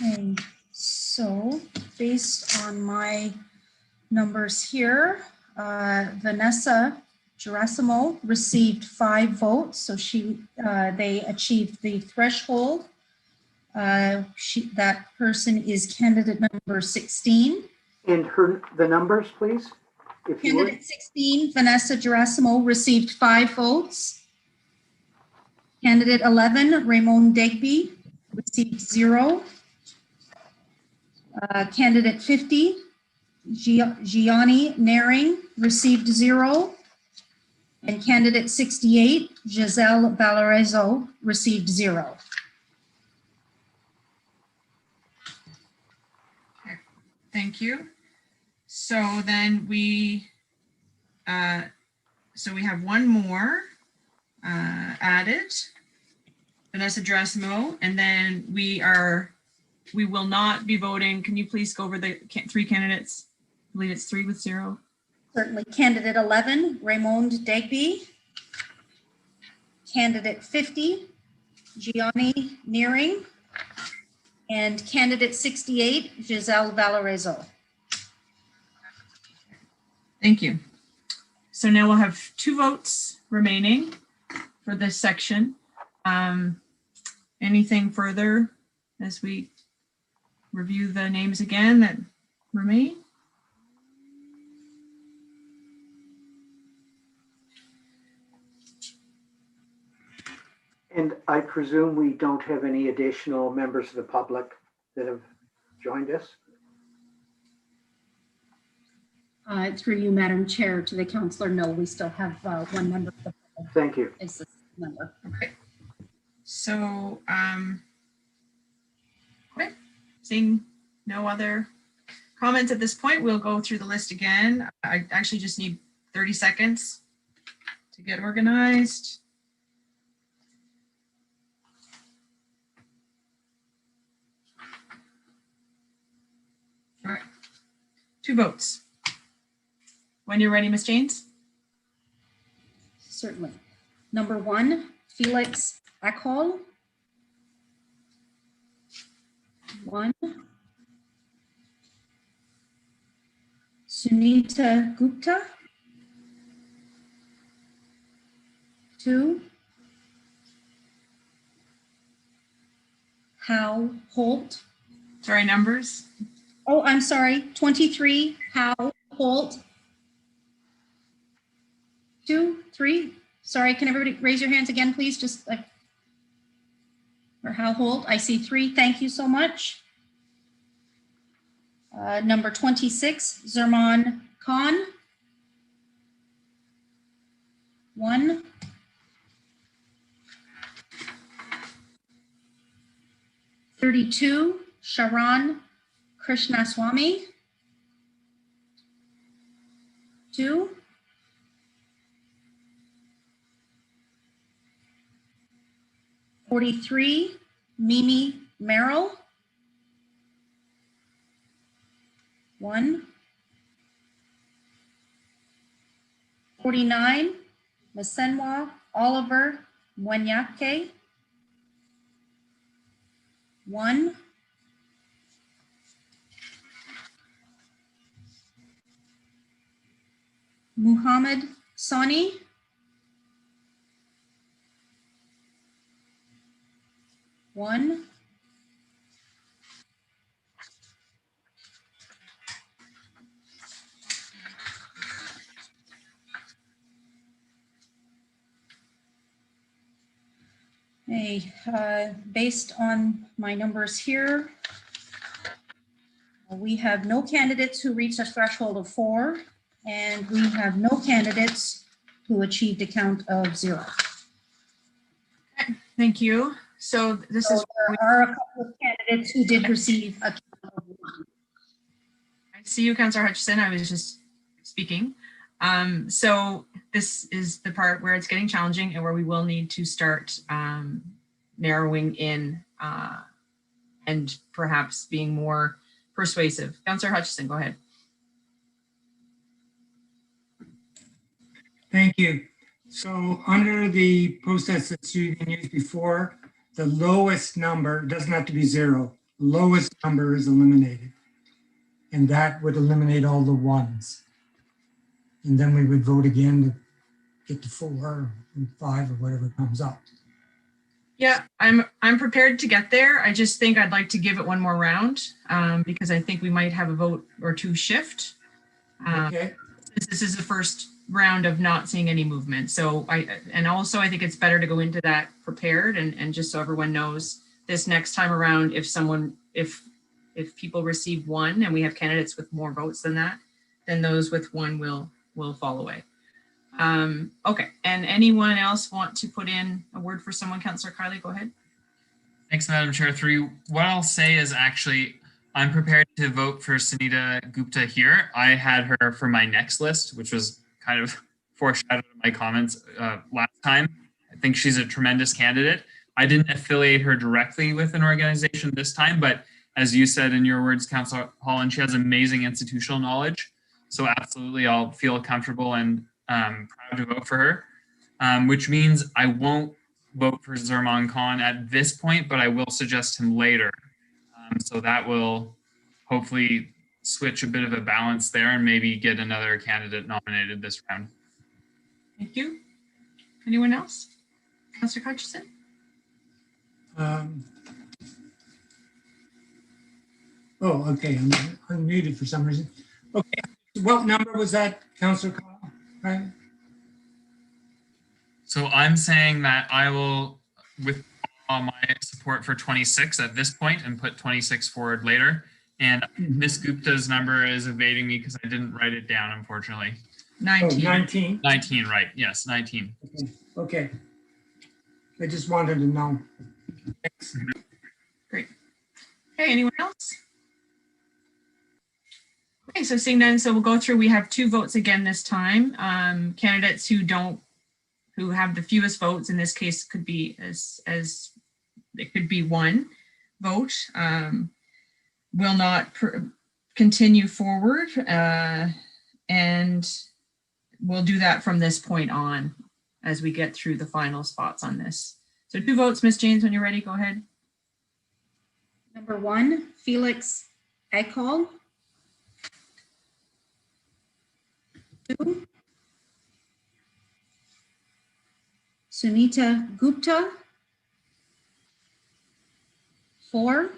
Okay, so based on my numbers here, Vanessa Garasimo received 5 votes, so they achieved the threshold. That person is candidate number 16. And the numbers, please, if you would. Candidate 16, Vanessa Garasimo, received 5 votes. Candidate 11, Raymond Digby, received 0. Candidate 50, Gianni Naring, received 0. And candidate 68, Giselle Valarezo, received 0. Thank you. So then we have one more added, Vanessa Garasimo, and then we will not be voting. Can you please go over the 3 candidates? I believe it's 3 with 0. Certainly. Candidate 11, Raymond Digby. Candidate 50, Gianni Nearing. And candidate 68, Giselle Valarezo. Thank you. So now we'll have 2 votes remaining for this section. Anything further as we review the names again that remain? And I presume we don't have any additional members of the public that have joined us? Through you, Madam Chair, to the councillor, no, we still have 1 member of the public. Thank you. Is the member. Okay. So, okay. Seeing no other comments at this point, we'll go through the list again. I actually just need 30 seconds to get organized. All right, 2 votes. When you're ready, Ms. Janes. Certainly. Number 1, Felix Akhol. 1. Sunita Gupta. 2. Hal Holt. Sorry, numbers. Oh, I'm sorry. 23, Hal Holt. 2, 3. Sorry, can everybody raise your hands again, please? Just like, or Hal Holt. I see 3. Thank you so much. Number 26, Zerman Khan. 1. 32, Sharon Krishnaswamy. 2. 43, Mimi Merrill. 1. 49, Masenwa Oliver Mwenyake. 1. 'Muhammad Sani. 1. 'Based on my numbers here, we have no candidates who reached a threshold of 4, and we have no candidates who achieved a count of 0. Okay, thank you. So this is. There are a couple of candidates who did receive a count of 1. I see you, Councillor Hutchison. I was just speaking. So this is the part where it's getting challenging and where we will need to start narrowing in and perhaps being more persuasive. Councillor Hutchison, go ahead. Thank you. So under the process that's been used before, the lowest number doesn't have to be 0. Lowest number is eliminated. And that would eliminate all the 1s. And then we would vote again get to 4 or 5 or whatever comes up. Yeah, I'm prepared to get there. I just think I'd like to give it one more round because I think we might have a vote or two shift. Okay, This is the first round of not seeing any movement. So I think it's better to go into that prepared and just so everyone knows this next time around, if people receive 1 and we have candidates with more votes than that, then those with 1 will fall away. Okay, and anyone else want to put in a word for someone? Councillor Kylie, go ahead. Thanks, Madam Chair. 3, what I'll say is actually, I'm prepared to vote for Sunita Gupta here. I had her for my next list, which was kind of foreshadowed in my comments last time. I think she's a tremendous candidate. I didn't affiliate her directly with an organization this time, but as you said in your words, Councillor Holland, she has amazing institutional knowledge. So absolutely, I'll feel comfortable and proud to vote for her, which means I won't vote for Zerman Khan at this point, but I will suggest him later. So that will hopefully switch a bit of a balance there and maybe get another candidate nominated this round. Thank you. Anyone else? Councillor Hutchison? Oh, okay, I'm unmuted for some reason. Okay, what number was that, Councillor Kyle? Right? So I'm saying that I will withdraw my support for 26 at this point and put 26 forward later. And Ms. Gupta's number is evading me because I didn't write it down, unfortunately. 19. Oh, 19. 19, right. Yes, 19. Okay. I just wanted to know. Thanks. Great. Okay, anyone else? Okay, so seeing none, so we'll go through. We have 2 votes again this time. Candidates who have the fewest votes in this case could be as it could be 1 vote. Will not continue forward, and we'll do that from this point on as we get through the final spots on this. So 2 votes, Ms. James, when you're ready, go ahead. Number 1, Felix Ekal. 2, Sunita Gupta. 4,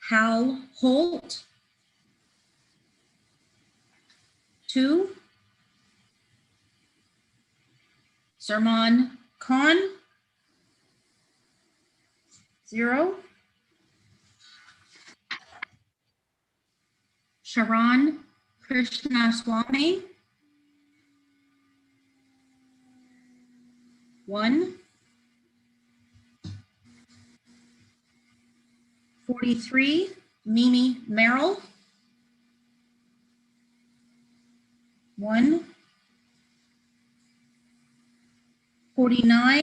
Hal Holt. 2, Zerman Khan. 0, Sharon Krishnaswamy. 1, 43, Mimi Merrill. 1, 49,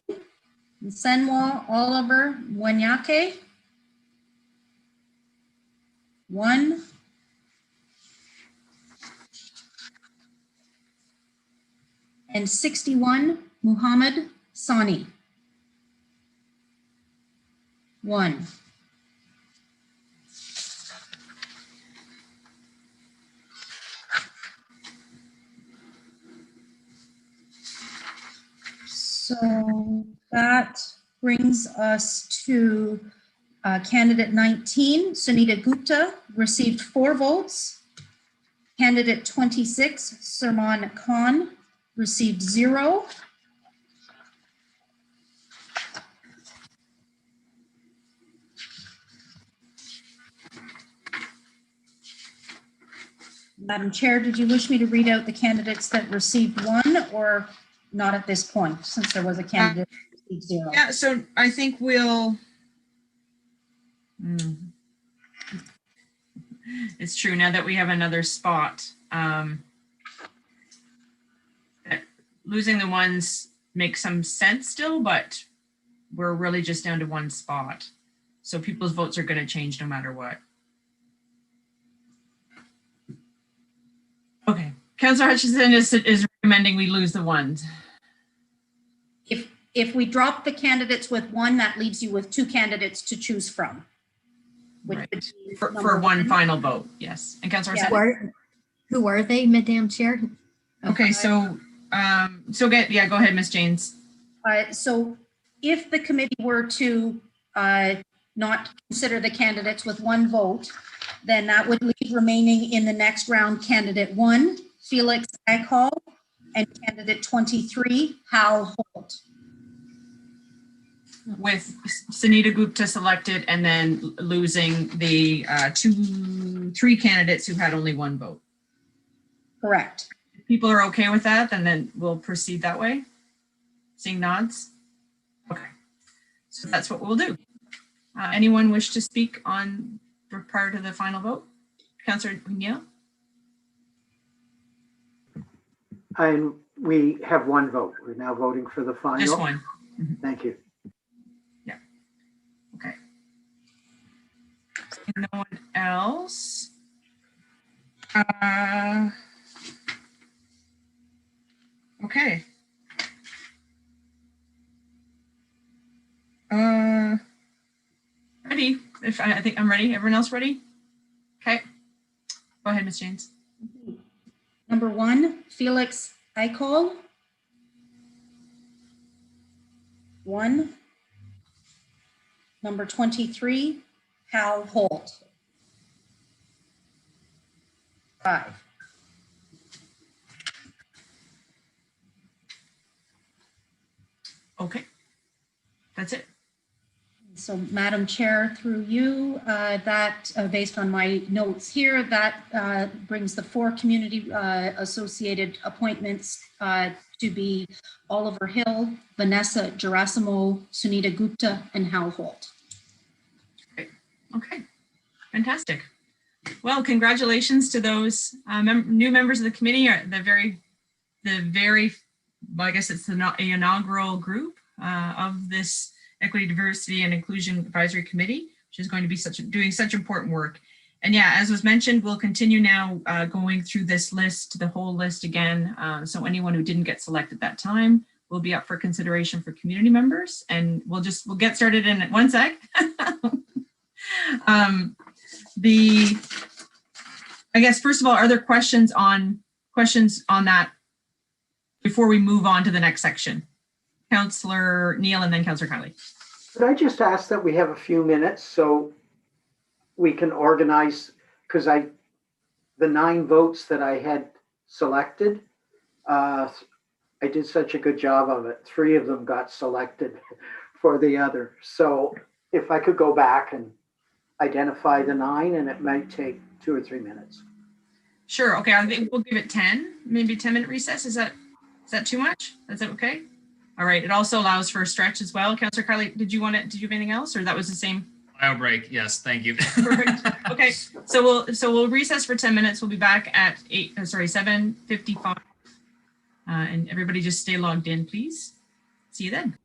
Nsenwa Oliver Wanyake. 1, and 61, Muhammad Sani. 1. So that brings us to candidate 19, Sunita Gupta, received 4 votes. Candidate 26, Zerman Khan, received 0. Madam Chair, did you wish me to read out the candidates that received 1 or not at this point, since there was a candidate that received 0? Yeah, so I think we'll. It's true now that we have another spot. Losing the ones makes some sense still, but we're really just down to 1 spot. So people's votes are going to change no matter what. Okay, Councillor Hutchison is recommending we lose the 1s. If we drop the candidates with 1, that leaves you with 2 candidates to choose from. Which Right. would be For number 1 final vote, yes. And Councillor Yeah. Sani? Who are they, Madam Chair? Okay, so, go ahead, Ms. Janes. So if the committee were to not consider the candidates with one vote, then that would leave remaining in the next round candidate 1, Felix Aghal, and candidate 23, Hal Holt. With Sunita Gupta selected and then losing the 3 candidates who had only 1 vote. Correct. If people are okay with that, then we'll proceed that way. Seeing nods? Okay, so that's what we'll do. Anyone wish to speak on prior to the final vote? Councillor Neal? And we have 1 vote. We're now voting for the final. Just 1. Thank you. Yeah. Okay. No one else. Okay. Ready? If I think I'm ready. Everyone else ready? Okay. Go ahead, Ms. Janes. Number 1, Felix Aghal. 1. Number 23, Hal Holt. 5. Okay. That's it. So Madam Chair, through you, that based on my notes here, that brings the 4 community associated appointments to be Oliver Hill, Vanessa Garasimo, Sunita Gupta, and Hal Holt. Okay. Fantastic. Well, congratulations to those new members of the committee. The very, well, I guess it's the inaugural group of this Equity, Diversity, and Inclusion Advisory Committee, which is going to be doing such important work. And yeah, as was mentioned, we'll continue now going through this list, the whole list again. So anyone who didn't get selected that time will be up for consideration for community members. And we'll get started in 1 sec. I guess, first of all, are there questions on that before we move on to the next section? Councillor Neal and then Councillor Kylie. Could I just ask that we have a few minutes so we can organize, because the 9 votes that I had selected, I did such a good job of it. 3 of them got selected for the other. So if I could go back and identify the 9, and it might take 2 or 3 minutes. Sure. Okay. I think we'll give it 10, maybe 10-minute recess. Is that too much? Is that okay? All right. It also allows for a stretch as well. Councillor Carly, did you have anything else, or that was the same? Bio break. Yes. Thank you. Perfect. Okay. So we'll recess for 10 minutes. We'll be back at 7:55. And everybody just stay logged in, please. See you then.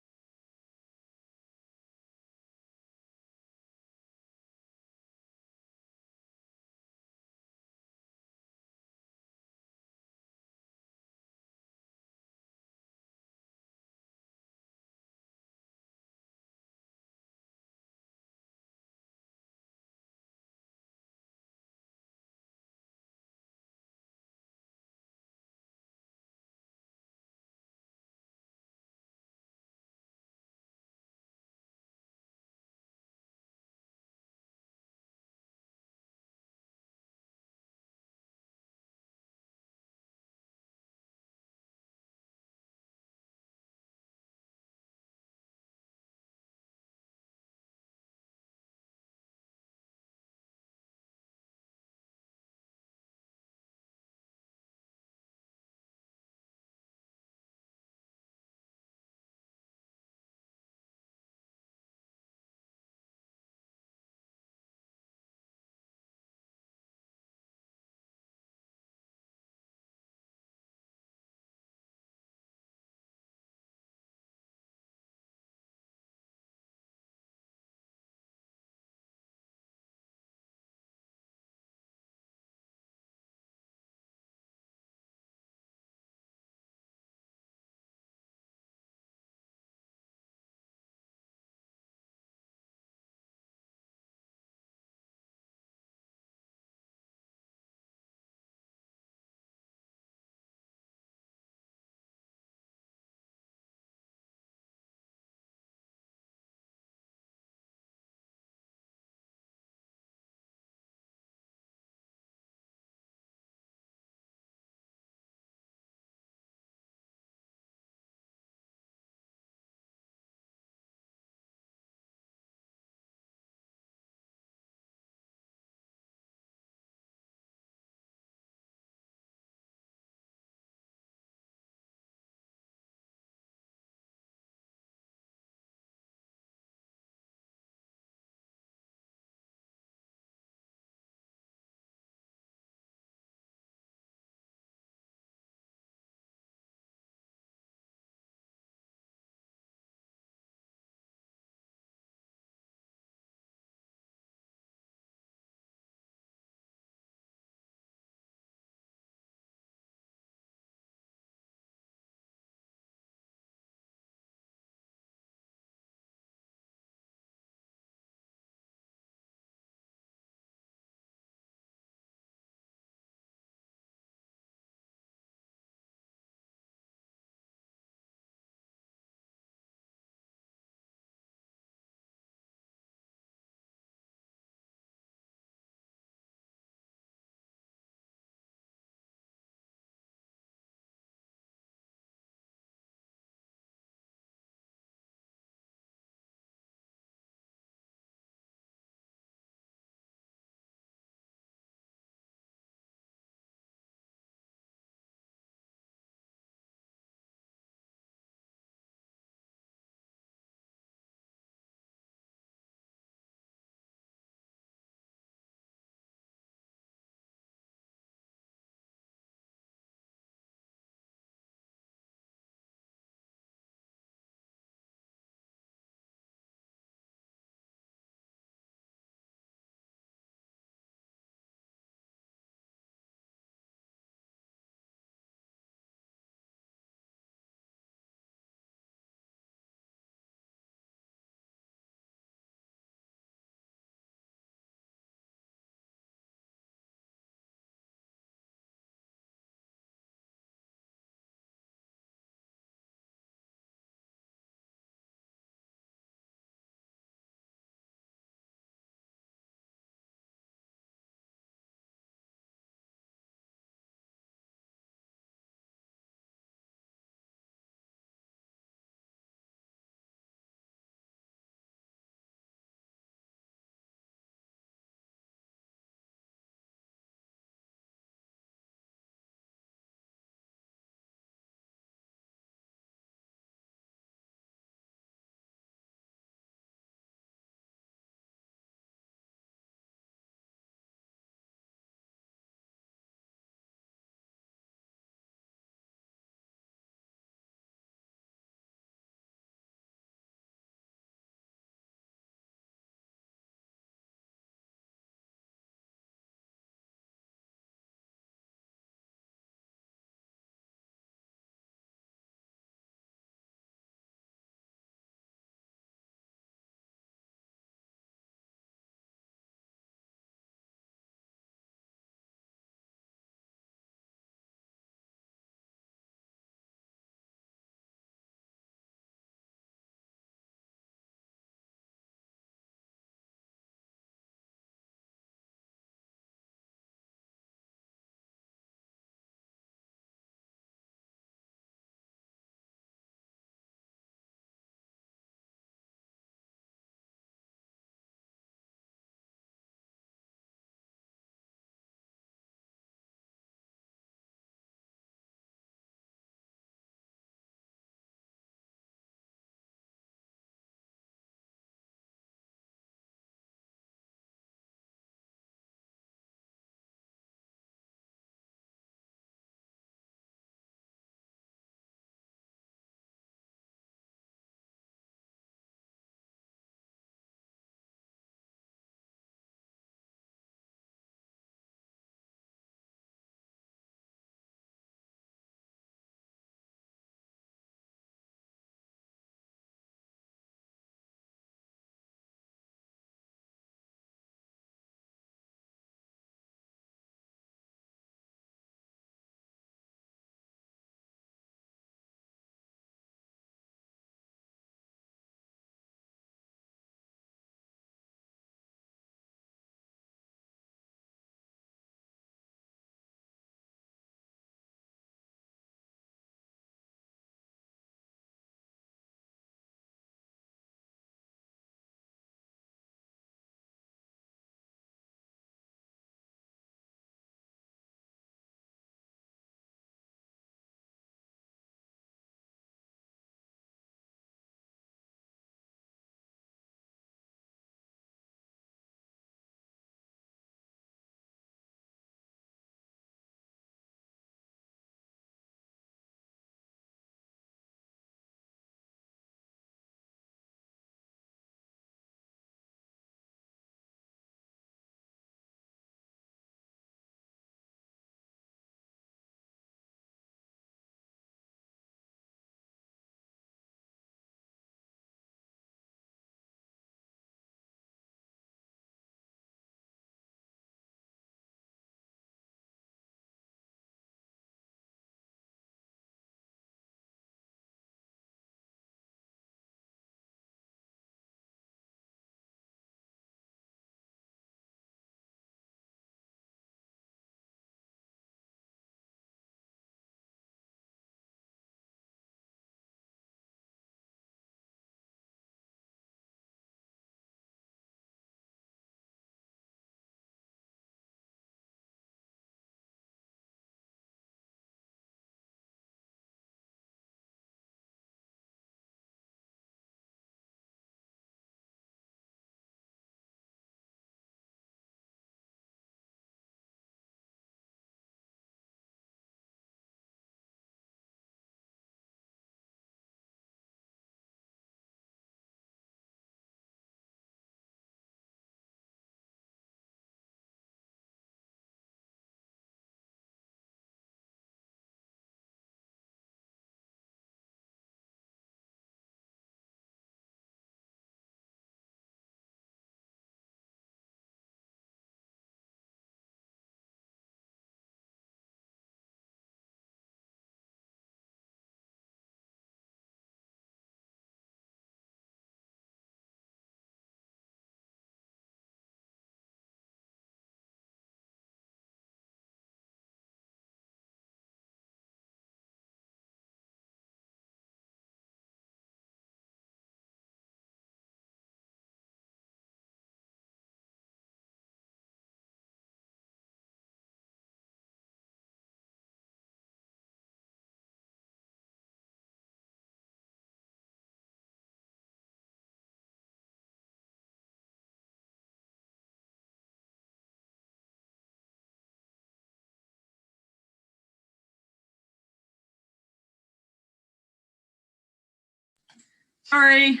Sorry,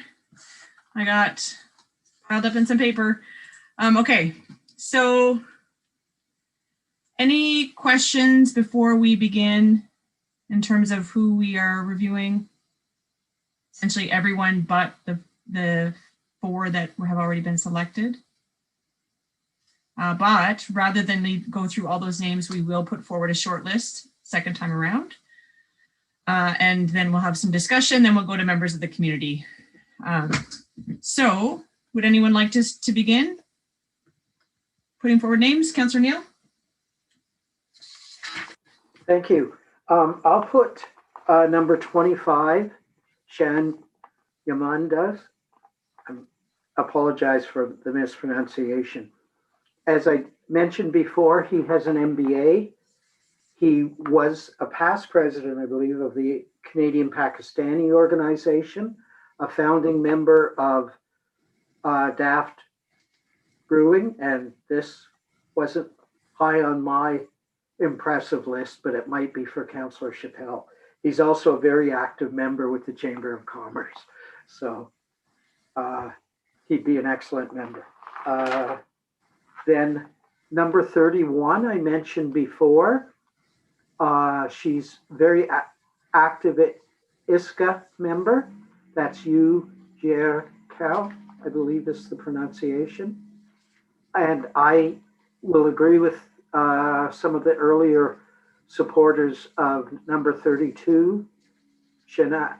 I got piled up in some paper. Okay, so any questions before we begin in terms of who we are reviewing? Essentially everyone but the 4 that have already been selected. But rather than go through all those names, we will put forward a short list second time around. And then we'll have some discussion, then we'll go to members of the community. So would anyone like to begin putting forward names? Councillor Neal? Thank you. I'll put number 25, Shan Yamandas. I apologize for the mispronunciation. As I mentioned before, he has an MBA. He was a past president, I believe, of the Canadian Pakistani organization, a founding member of Daft Brewing, and this wasn't high on my impressive list, but it might be for Councillor Chappelle. He's also a very active member with the Chamber of Commerce, so he'd be an excellent member. Then number 31, I mentioned before. She's very active at ISCA member. That's you, Cal, I believe is the pronunciation. And I will agree with some of the earlier supporters of number 32, Sharan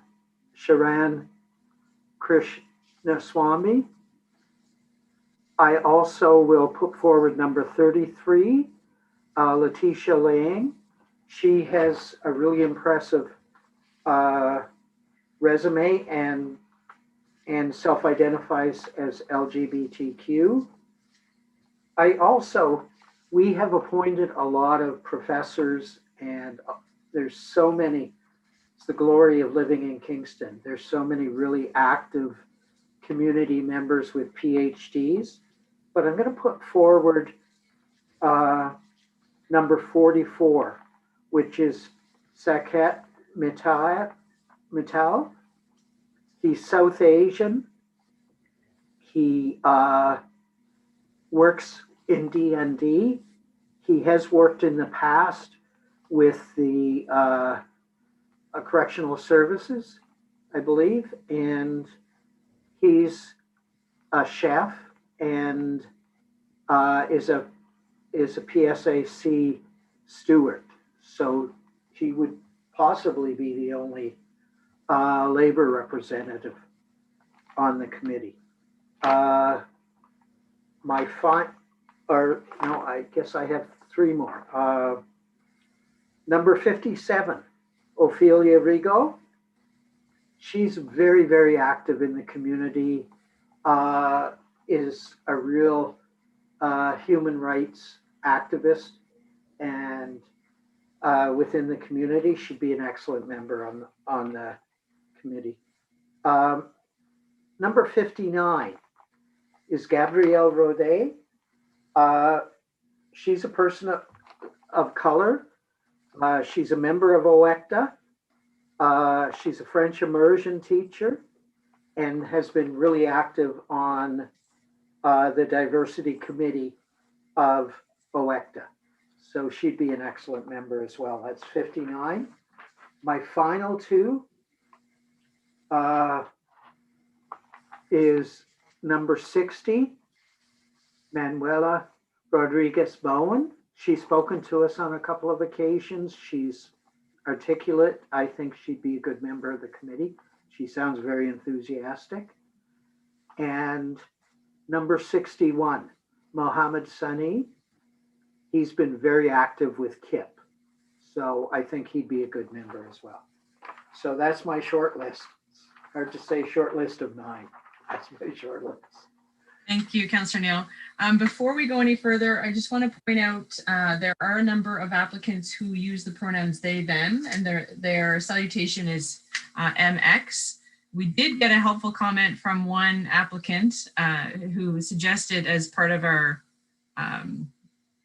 Krishnaswamy. I also will put forward number 33, Letitia Lang. She has a really impressive resume and self-identifies as LGBTQ. We have appointed a lot of professors, and there's so many. It's the glory of living in Kingston. There's so many really active community members with PhDs, but I'm going to put forward number 44, which is Saket Mittal. He's South Asian. He works in DND. He has worked in the past with the correctional services, I believe, and he's a chef and is a PSAC steward. So he would possibly be the only labor representative on the committee. I guess I have 3 more. Number 57, Ophelia Rigo. She's very, very active in the community, is a real human rights activist, and within the community, she'd be an excellent member on the committee. Number 59 is Gabrielle Roday. She's a person of color. She's a member of OECTA. She's a French immersion teacher and has been really active on the diversity committee of OECTA. So she'd be an excellent member as well. That's 59. My final 2 is number 60, Manuela Rodriguez Bowen. She's spoken to us on a couple of occasions. She's articulate. I think she'd be a good member of the committee. She sounds very enthusiastic. And number 61, Mohammed Sani. He's been very active with KIP. So I think he'd be a good member as well. So that's my short list. Hard to say short list of 9. That's my short list. Thank you, Councillor Neal. Before we go any further, I just want to point out there are a number of applicants who use the pronouns they, them, and their salutation is MX. We did get a helpful comment from one applicant who suggested as part of our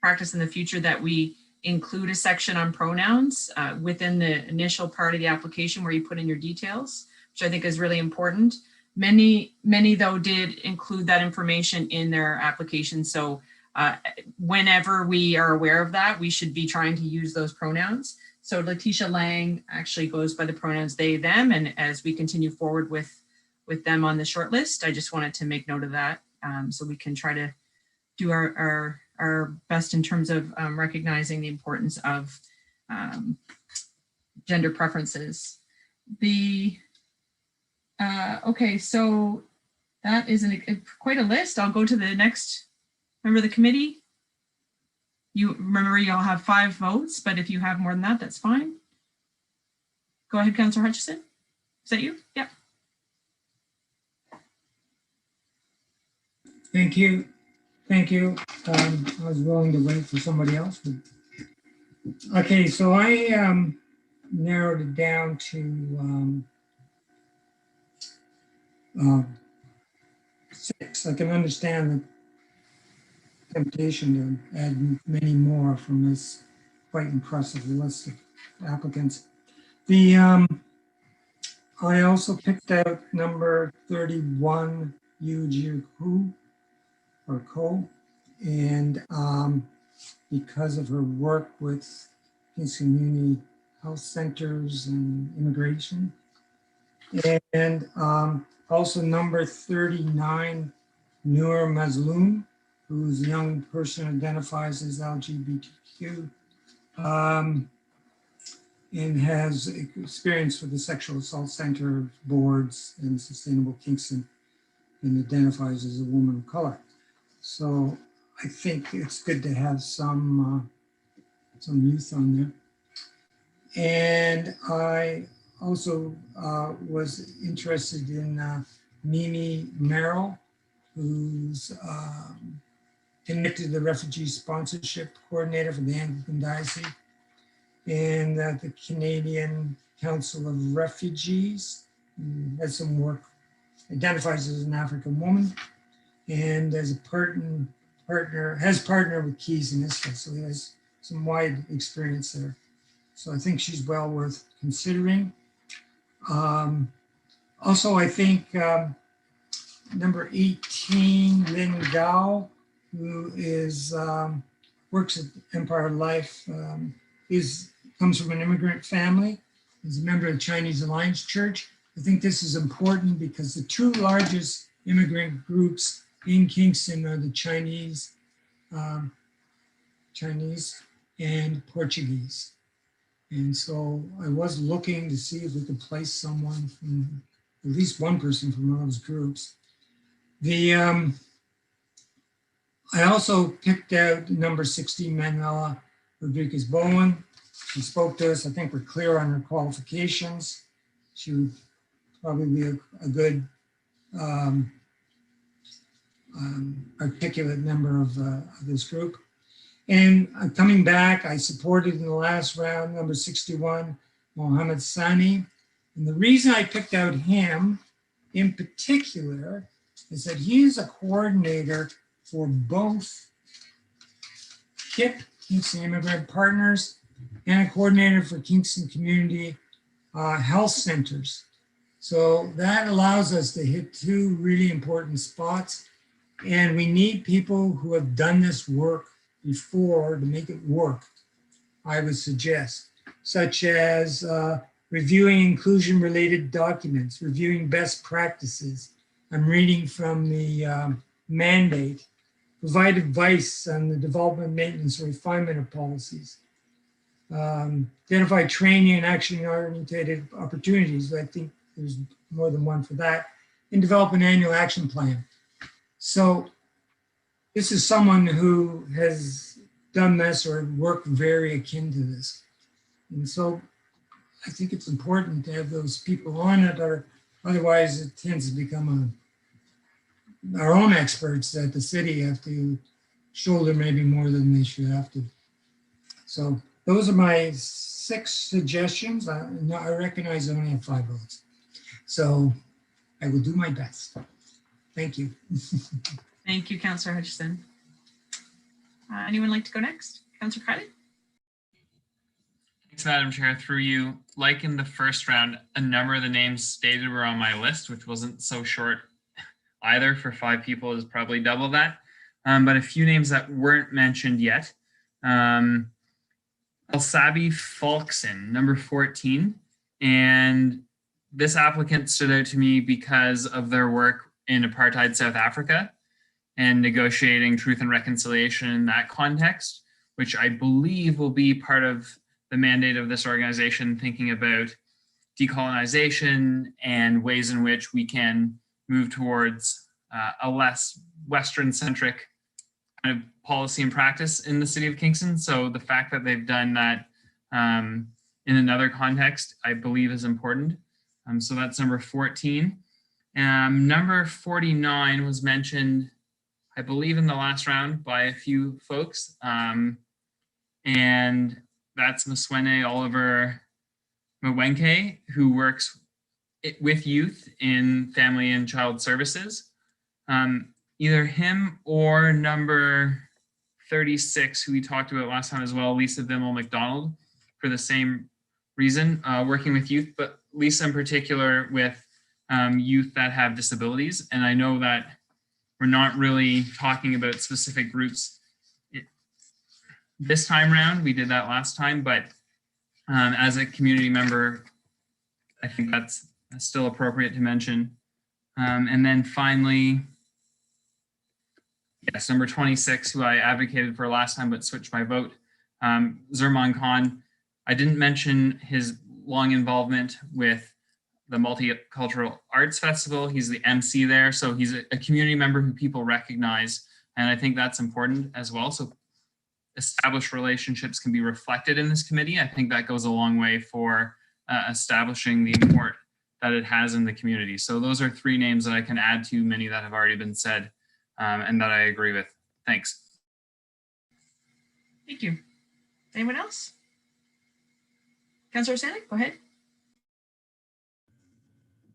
practice in the future that we include a section on pronouns within the initial part of the application where you put in your details, which I think is really important. Many though did include that information in their application. So whenever we are aware of that, we should be trying to use those pronouns. So Letitia Lang actually goes by the pronouns they, them, and as we continue forward with them on the short list, I just wanted to make note of that, so we can try to do our best in terms of recognizing the importance of gender preferences. Okay, so that is quite a list. I'll go to the next member of the committee. You remember you'll have 5 votes, but if you have more than that, that's fine. Go ahead, Councillor Hutchison. Is that you? Yep. Thank you. Thank you. I was willing to wait for somebody else. But... Okay, so I narrowed it down to 6. I can understand the temptation to add many more from this quite impressive list of applicants. I also picked out number 31, Yu Ji Hu, or Ko, and because of her work with Kingston Community Health Centers and immigration. And also number 39, Noor Mazloum, who's a young person identifies as LGBTQ and has experience with the Sexual Assault Center boards and Sustainable Kingston and identifies as a woman of color. So I think it's good to have some youth on there. And I also was interested in Mimi Merrill, who's connected to the Refugee Sponsorship Coordinator for the Anglican Diocese and the Canadian Council of Refugees. Has some work, identifies as an African woman, and as a has partnered with Keys and ISFA, so he has some wide experience there. So I think she's well worth considering. Also, I think number 18, Lin Gao, who is works at Empire Life, comes from an immigrant family. He's a member of the Chinese Alliance Church. I think this is important because the 2 largest immigrant groups in Kingston are the Chinese and Portuguese. And so I was looking to see if we could place someone from, at least one person from one of those groups. I also picked out number 60, Manuela Rodriguez Bowen. She spoke to us. I think we're clear on her qualifications. She would probably be a good articulate member of this group. And coming back, I supported in the last round, number 61, Mohammed Sani. And the reason I picked out him in particular is that he is a coordinator for both KIP, Kingston Immigrant Partners, and a coordinator for Kingston Community Health Centers. So that allows us to hit 2 really important spots. And we need people who have done this work before to make it work, I would suggest, such as reviewing inclusion-related documents, reviewing best practices. I'm reading from the mandate, provide advice on the development, maintenance, and refinement of policies, identify training and action-oriented opportunities. I think there's more than one for that, and develop an annual action plan. So this is someone who has done this or worked very akin to this. And so I think it's important to have those people on it, or otherwise it tends to become our own experts that the city have to shoulder maybe more than they should have to. So those are my 6 suggestions. I recognize I only have 5 votes. So I will do my best. Thank you. Thank you, Councillor Hutchison. Anyone like to go next? Councillor Kylie? Thanks, Madam Chair. Through you, like in the first round, a number of the names stated were on my list, which wasn't so short either. For 5 people is probably double that. But a few names that weren't mentioned yet. Elsabi Falkson, number 14. And this applicant stood out to me because of their work in apartheid South Africa and negotiating truth and reconciliation in that context, which I believe will be part of the mandate of this organization, thinking about decolonization and ways in which we can move towards a less Western-centric kind of policy and practice in the city of Kingston. So the fact that they've done that in another context, I believe is important. So that's number 14. Number 49 was mentioned, I believe, in the last round by a few folks. And that's Mswene Oliver Mwenke, who works with youth in family and child services. Either him or number 36, who we talked about last time as well, Lisa Vimmel McDonald, for the same reason, working with youth, but Lisa in particular with youth that have disabilities. And I know that we're not really talking about specific groups this time around. We did that last time, but as a community member, I think that's still appropriate to mention. And then finally, yes, number 26, who I advocated for last time but switched my vote, Zerman Khan. I didn't mention his long involvement with the Multicultural Arts Festival. He's the MC there, so he's a community member who people recognize, and I think that's important as well. So established relationships can be reflected in this committee. I think that goes a long way for establishing the import that it has in the community. So those are 3 names that I can add to many that have already been said and that I agree with. Thanks. Thank you. Anyone else? Councillor Sani, go ahead.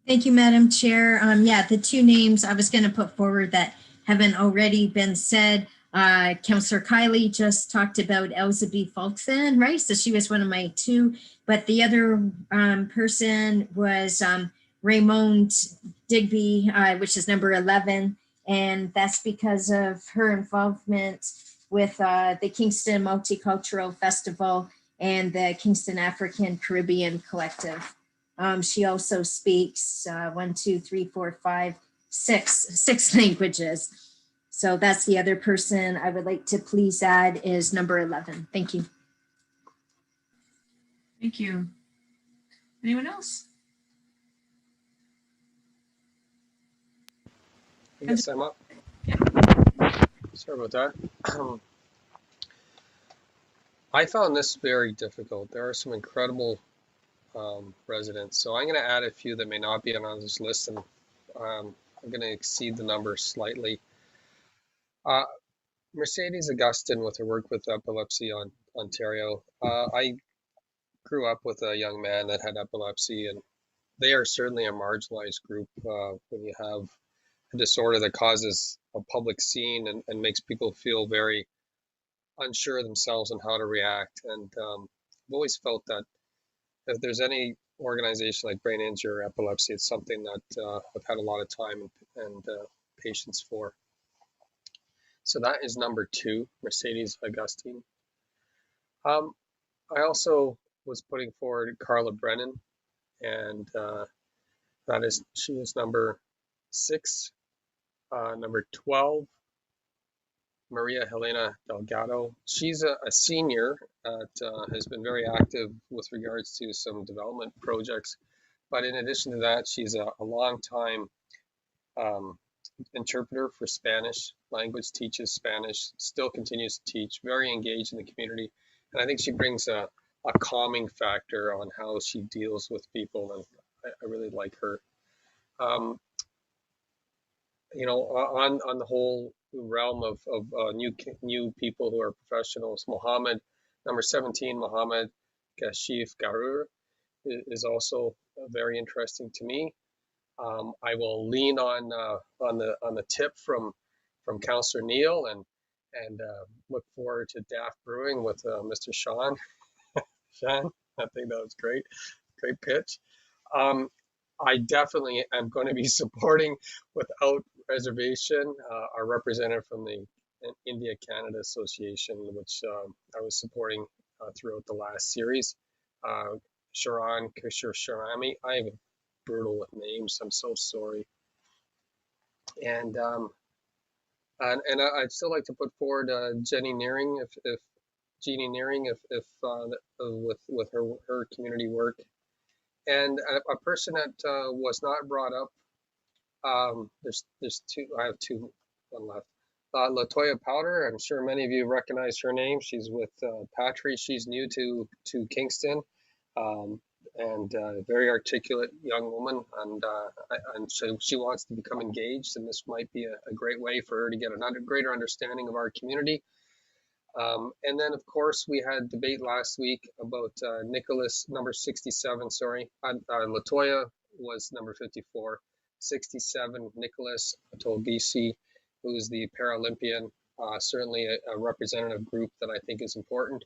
Thank you, Madam Chair. Yeah, the 2 names I was going to put forward that haven't already been said. Councillor Kiley just talked about Elsaby Falkson, right? So she was one of my 2, but the other person was Raymond Digby, which is number 11. And that's because of her involvement with the Kingston Multicultural Festival and the Kingston African Caribbean Collective. She also speaks 1, 2, 3, 4, 5, 6 languages. So that's the other person I would like to please add is number 11. Thank you. Thank you. Anyone else? I guess I'm up. Yeah. Sorry about that. I found this very difficult. There are some incredible residents. So I'm going to add a few that may not be on this list, and I'm going to exceed the number slightly. Mercedes Augustine, with her work with Epilepsy on Ontario. I grew up with a young man that had epilepsy, and they are certainly a marginalized group when you have a disorder that causes a public scene and makes people feel very unsure of themselves and how to react. And I've always felt that if there's any organization like Brain Injury or Epilepsy, it's something that I've had a lot of time and patience for. So that is number 2, Mercedes Augustine. I also was putting forward Carla Brennan, and she is number 6. Number 12, Maria Helena Delgado. She's a senior that has been very active with regards to some development projects. But in addition to that, she's a long time interpreter for Spanish language, teaches Spanish, still continues to teach, very engaged in the community. And I think she brings a calming factor on how she deals with people, and I really like her. You know, on the whole realm of new people who are professionals, number 17, Mohammed Kashif Garur is also very interesting to me. I will lean on the tip from Councillor Neal and look forward to Daft Brewing with Mr. Sean. I think that was great. Great pitch. I definitely am going to be supporting without reservation our representative from the India-Canada Association, which I was supporting throughout the last series. Sharon Kishore-Sharami. I am brutal with names. I'm so sorry. And I'd still like to put forward Jeannie Nearing, if Jeannie Nearing, with her community work, and a person that was not brought up. There's two. I have two. One left. Latoya Powder. I'm sure many of you recognize her name. She's with Patry. She's new to Kingston, and very articulate young woman, and so she wants to become engaged, and this might be a great way for her to get a greater understanding of our community. And then, of course, we had debate last week about Nicholas, number 67, sorry. Latoya was number 54. 67, Nicholas Tolbisi, who's the Paralympian, certainly a representative group that I think is important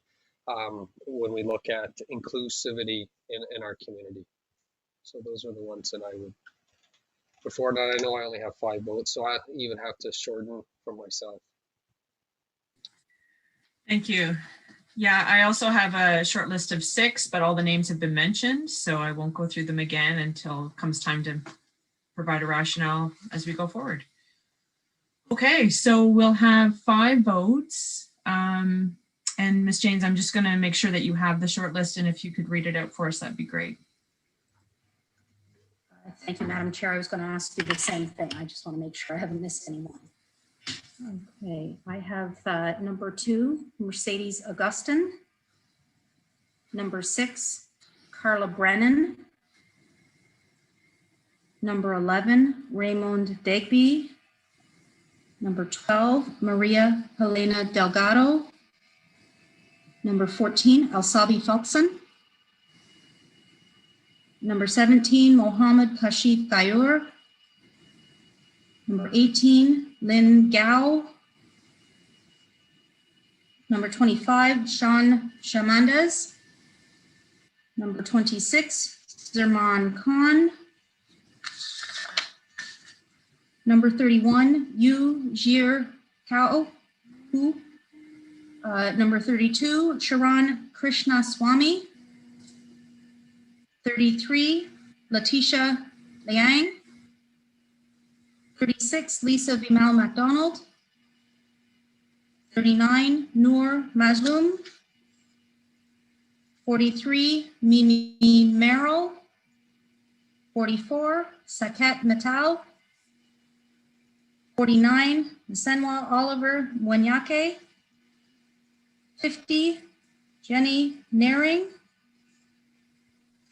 when we look at inclusivity in our community. So those are the ones that I would. Before that, I know I only have 5 votes, so I even have to shorten for myself. Thank you. Yeah, I also have a short list of 6, but all the names have been mentioned, so I won't go through them again until it comes time to provide a rationale as we go forward. Okay, so we'll have 5 votes. And Ms. Janes, I'm just going to make sure that you have the short list, and if you could read it out for us, that'd be great. Thank you, Madam Chair. I was going to ask you the same thing. I just want to make sure I haven't missed anyone. Okay, I have number 2, Mercedes Augustine. Number 6, Carla Brennan. Number 11, Raymond Digby. Number 12, Maria Helena Delgado. Number 14, Alsabi Felkson. Number 17, Mohammed Kashif Gayur. Number 18, Lynn Gao. Number 25, Sean Shamandas. Number 26, Zerman Khan. Number 31, Yu Jir Kao. Number 32, Sharon Krishnaswamy. 33, Letitia Liang. 36, Lisa Vimal MacDonald. 39, Noor Mazloum. 43, Mimi Merrill. 44, Saket Metal. 49, Senwa Oliver Wanyake. 50, Jenny Nearing.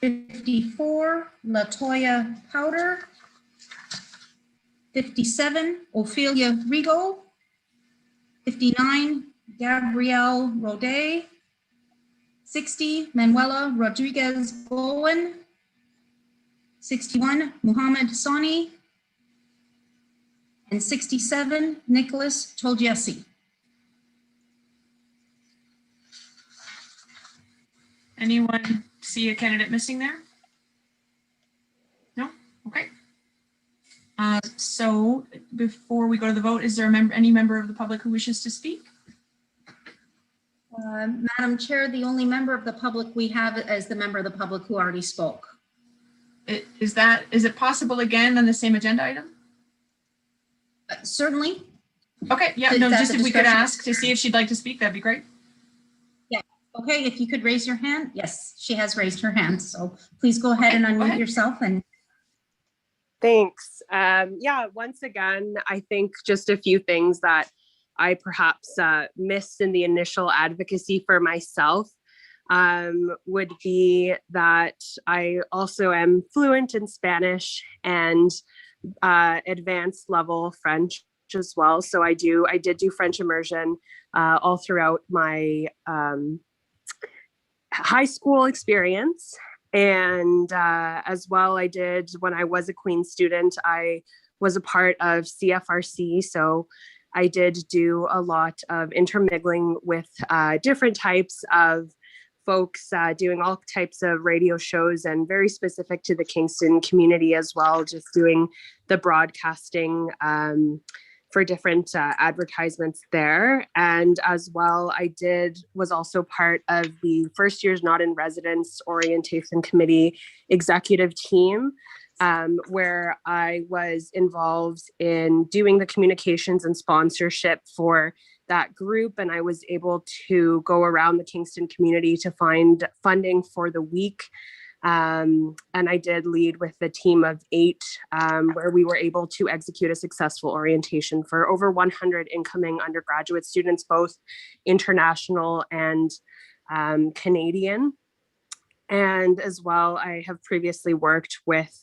54, Latoya Powder. 57, Ophelia Rigo. 59, Gabrielle Roday. 60, Manuela Rodriguez Bowen. 61, Muhammad Sani. And 67, Nicholas Tolgiesi. Anyone see a candidate missing there? No? Okay. So before we go to the vote, is there any member of the public who wishes to speak? Madam Chair, the only member of the public we have is the member of the public who already spoke. Is it possible again on the same agenda item? Certainly. Okay, yeah, no, just if we could ask to see if she'd like to speak, that'd be great. Yeah, okay, if you could raise your hand. Yes, she has raised her hand, so please go ahead and unmute yourself. And Thanks. Yeah, once again, I think just a few things that I perhaps missed in the initial advocacy for myself would be that I also am fluent in Spanish and advanced level French as well. So I did do French immersion all throughout my high school experience. And as well, I did, when I was a Queen student, I was a part of CFRC. So I did do a lot of intermingling with different types of folks doing all types of radio shows and very specific to the Kingston community as well, just doing the broadcasting for different advertisements there. And as well, I was also part of the First Years Not in Residence Orientation Committee executive team, where I was involved in doing the communications and sponsorship for that group. And I was able to go around the Kingston community to find funding for the week. And I did lead with the team of 8, where we were able to execute a successful orientation for over 100 incoming undergraduate students, both international and Canadian. And as well, I have previously worked with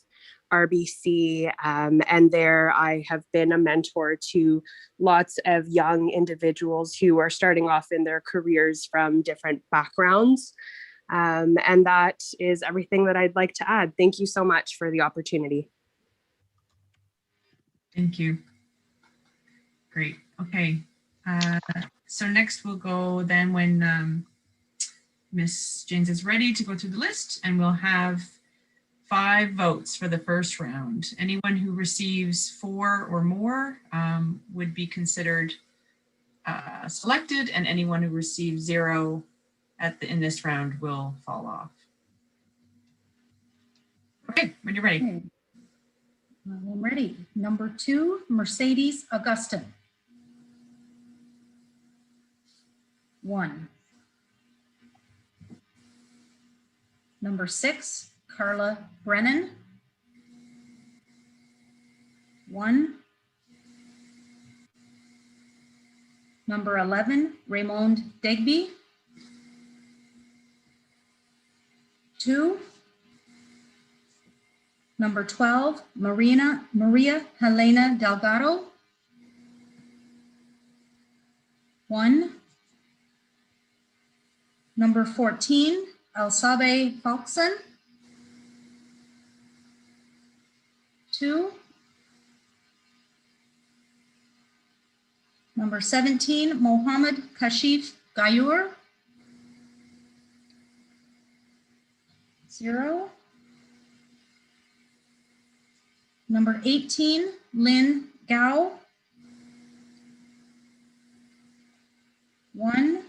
RBC, and there I have been a mentor to lots of young individuals who are starting off in their careers from different backgrounds. And that is everything that I'd like to add. Thank you so much for the opportunity. Thank you. Great. Okay. So next we'll go then when Ms. James is ready to go through the list, and we'll have 5 votes for the first round. Anyone who receives 4 or more would be considered selected, and anyone who receives 0 in this round will fall off. Okay, when you're ready. Okay. I'm ready. Number 2, Mercedes Augustine. 1. Number 6, Carla Brennan. 1. Number 11, Raymond Digby. 2. Number 12, Maria Helena Delgado. 1. Number 14, Elsabe Falkson. 2. Number 17, Mohammed Kashif Gayur. 0. Number 18, Lynn Gao. 1.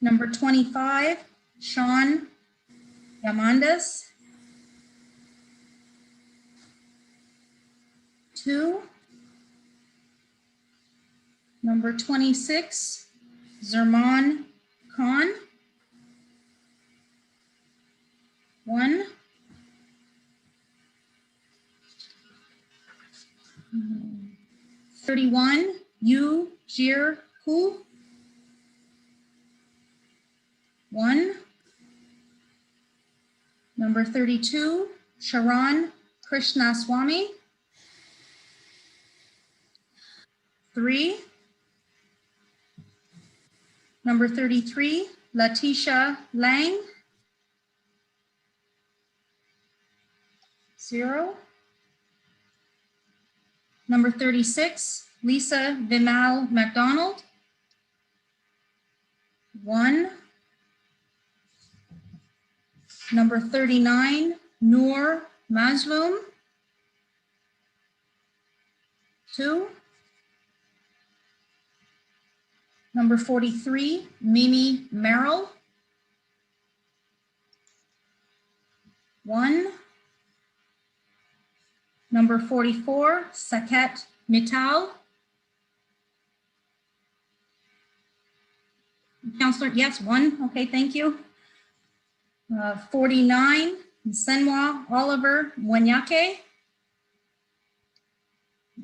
Number 25, Sean Yamandas. 2. Number 26, Zerman Khan. 1. Mm, 31, Yu Jir Hu. 1. Number 32, Sharon Krishnaswamy. 3. Number 33, Letitia Lang. 0. Number 36, Lisa Vimal McDonald. 1. Number 39, Noor Mazloom. 2. Number 43, Mimi Merrill. 1. Number 44, Saket Mittal. Counselor, yes, 1. Okay, thank you. 49, Senwa Oliver Wanyake.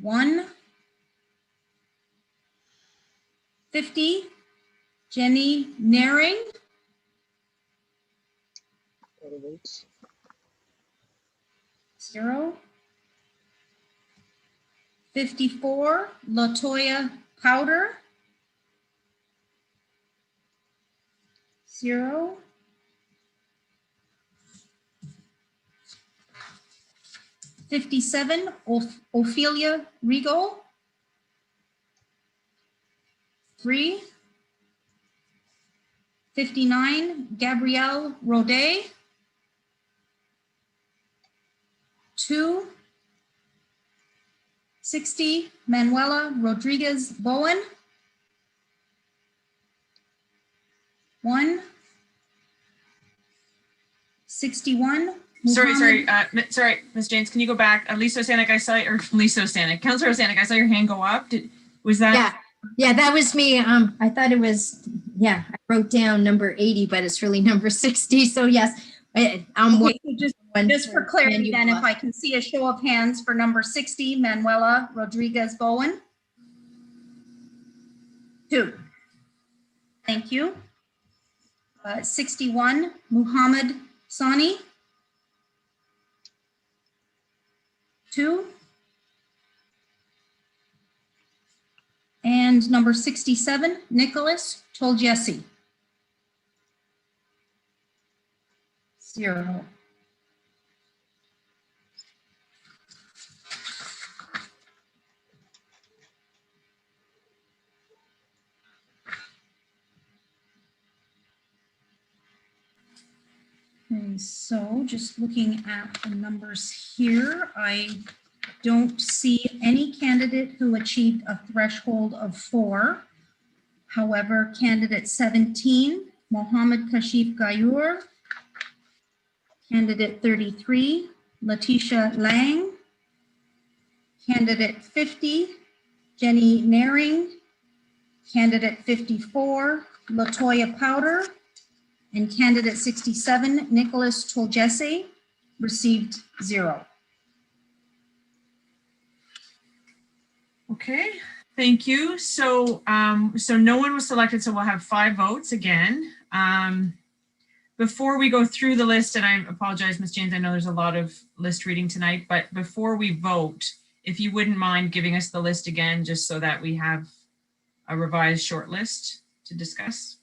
1. 50, Jenny Naring. 0. 54, Latoya Powder. 0. 57, Ophelia Rigo. 3. 59, Gabrielle Roday. 2, 60, Manuela Rodriguez Bowen. 1, 61. Sorry, Ms. James, can you go back? Lisa Osanek, I saw, or Lisa Osanek, Councilor Osanek, I saw your hand go up. Was that? Yeah, that was me. I thought it was, I wrote down number 80, but it's really number 60. So yes, Okay, so just for clarity then, if I can see a show of hands for number 60, Manuela Rodriguez Bowen. 2. Thank you. 61, Muhammad Sani. 2. And number 67, Nicholas Toljesi. 0. Okay, so just looking at the numbers here, I don't see any candidate who achieved a threshold of 4. However, candidate 17, Mohammed Kashif Gayur. Candidate 33, Letitia Lang. Candidate 50, Jenny Naring. Candidate 54, Latoya Powder. And candidate 67, Nicholas Toljesi, received 0. Okay, thank you. So, so no one was selected, so we'll have 5 votes again. Before we go through the list, and I apologize, Ms. James, I know there's a lot of list reading tonight, but before we vote, if you wouldn't mind giving us the list again, just so that we have a revised short list to discuss.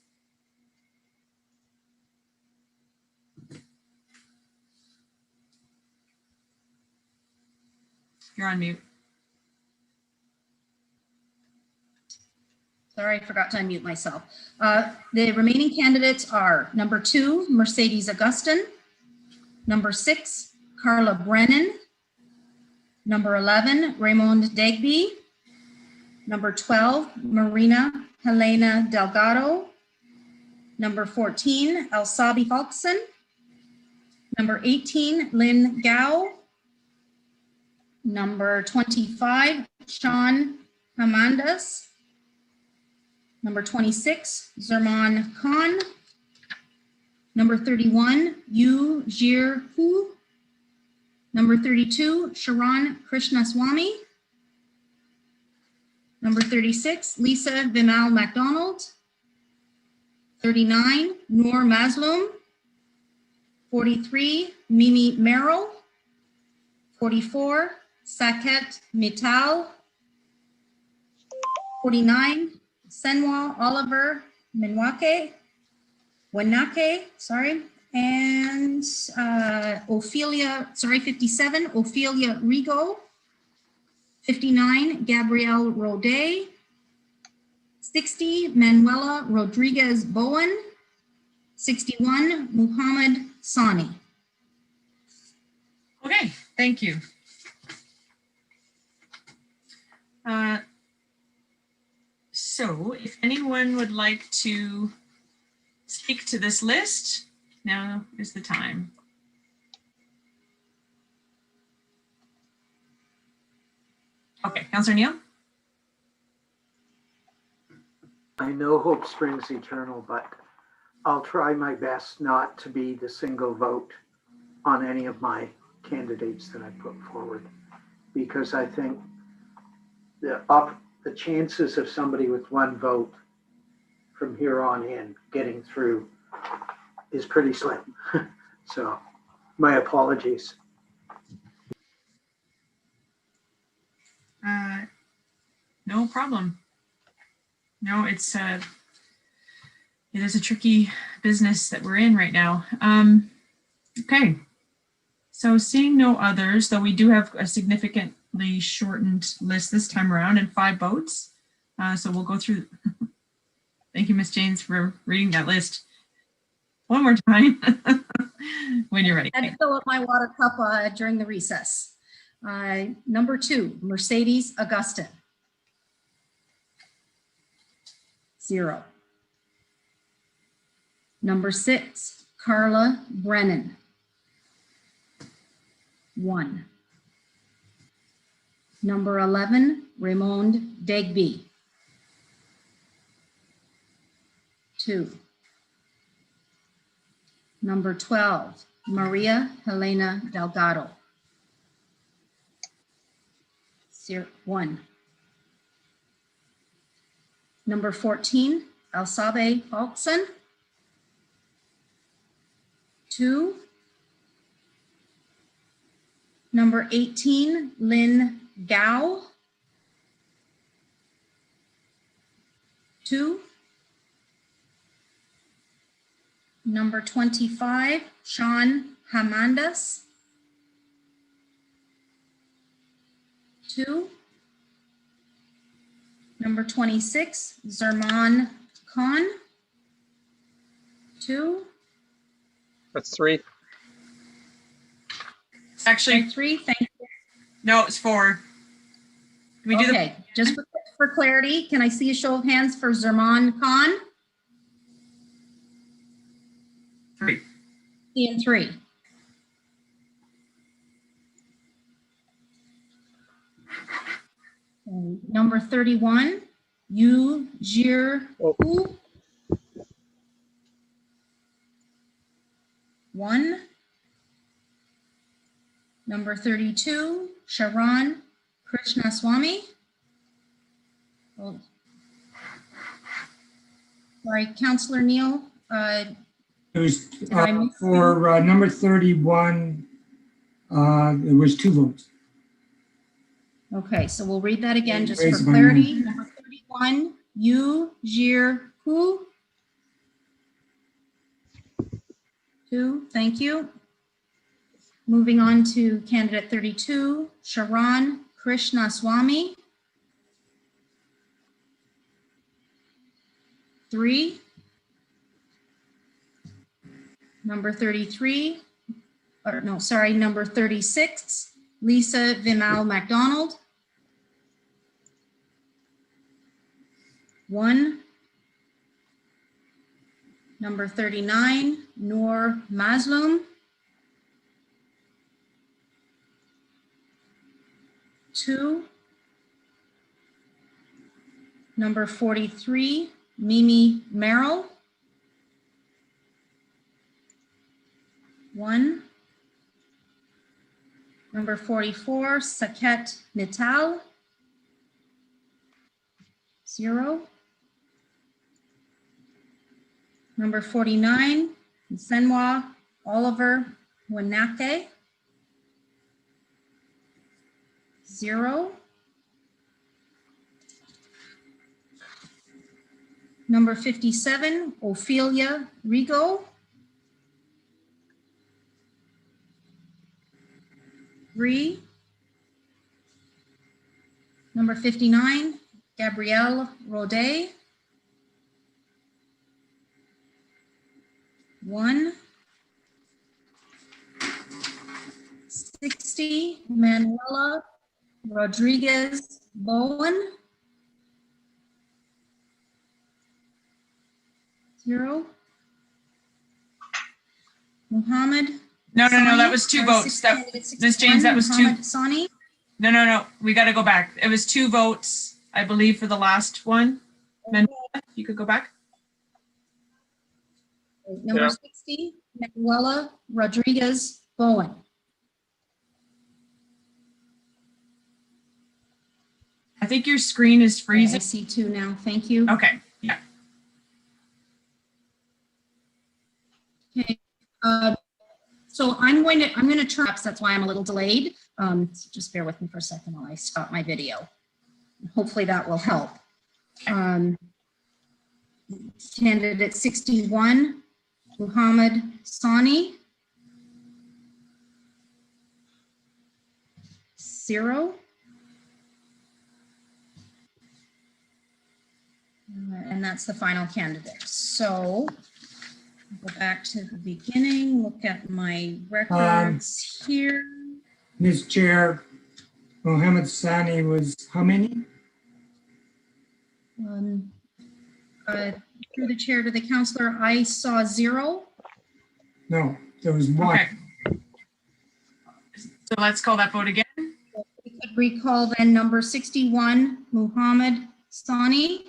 You're on mute. Sorry, I forgot to unmute myself. The remaining candidates are number 2, Mercedes Augustine. Number 6, Carla Brennan. Number 11, Raymond Digby. Number 12, Marina Helena Delgado. Number 14, Elsabi Falkson. Number 18, Lynn Gao. Number 25, Sean Hamandas. Number 26, Zerman Khan. Number 31, Yu Jir Hu. Number 32, Sharon Krishnaswamy. Number 36, Lisa Vimal MacDonald. 39, Noor Mazloum. 43, Mimi Merrill. 44, Saket Mittal. 49, Senwa Oliver Wenake, sorry, and Ophelia, sorry, 57, Ophelia Rigo. 59, Gabrielle Roday. 60, Manuela Rodriguez Bowen. 61, Muhammad Sani. Okay, thank you. So if anyone would like to speak to this list, now is the time. Okay, Councillor Neal. I know hope springs eternal, but I'll try my best not to be the single vote on any of my candidates that I put forward, because I think the chances of somebody with one vote from here on in getting through is pretty slim. So my apologies. No problem. No, it is a tricky business that we're in right now. Okay, so seeing no others, though we do have a significantly shortened list this time around and 5 votes. So we'll go through. Thank you, Ms. James, for reading that list. one more time when you're ready. I had to fill up my water cup during the recess. Number 2, Mercedes Augustine. 0. Number 6, Carla Brennan. 1. Number 11, Raymond Digby. 2. Number 12, Maria Helena Delgado. 1. Number 14, Alsabe Paulson. 2. Number 18, Lynn Gao. 2. Number 25, Sean Hamandas. 2. Number 26, Zerman Khan. 2. That's 3. Actually, 3, thank you. no, it's 4. Can we do the Okay, just for clarity, can I see a show of hands for Zerman Khan? 3? Seeing 3. Okay, number 31, Yu Jir Hu. 1. Number 32, Sharon Krishnaswamy. Oh. Sorry, Councillor Neil. It was Did I miss for number 31, it was 2 votes. Okay, so we'll read that again just Raise for my clarity. hand. Number 31, Yu Jir Hu. 2, thank you. Moving on to candidate 32, Sharon Krishnaswamy. 3. Number 33, or no, sorry, number 36, Lisa Vimal MacDonald. 1. Number 39, Noor Mazloum. 2. Number 43, Mimi Merrill. 1. Number 44, Saket Mittal. 0. Number 49, Senwa Oliver Wanake. 0. Number 57, Ophelia Rigo. 3. Number 59, Gabrielle Roday. 1. 60, Manuela Rodriguez Bowen. 0. Muhammad. No, Sani, that was 2 votes. That, candidate Ms. James, that was 2. Muhammad Sani. No. We got to go back. It was 2 votes, I believe, for the last one. Manuela, if you could go back. Number Yeah. 60, Manuela Rodriguez Bowen. I think your screen is I freezing. see 2 now. Thank you. Okay. Yeah. Okay. So I'm going to turn up. That's why I'm a little delayed. So just bear with me for a second while I stop my video. Hopefully that will help. Candidate 61, Muhammad Sani. 0. And that's the final candidate. So Go back to the beginning, look at my records here. Ms. Chair, Mohammed Sani was how many? Through the chair to the counselor, I saw 0. No, there was one. Okay. So let's call that vote again. We could recall then number 61, Muhammad Sani.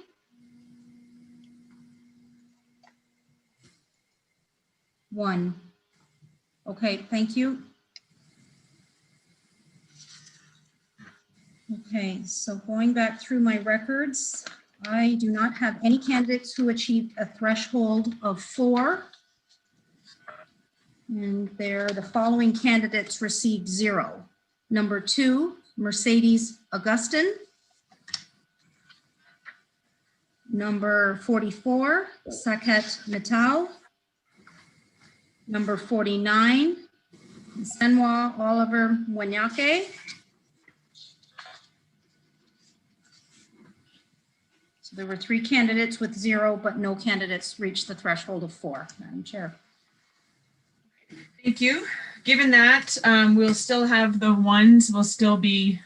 One. Okay, thank you. Okay, so going back through my records, I do not have any candidates who achieved a threshold of 4. And there, the following candidates received 0. Number 2, Mercedes Augustine. Number 44, Saket Mittal. Number 49, Senwa Oliver Wanyake. So there were 3 candidates with 0, but no candidates reached the threshold of 4, Madam Chair. Thank you. Given that, we'll still have the ones will still be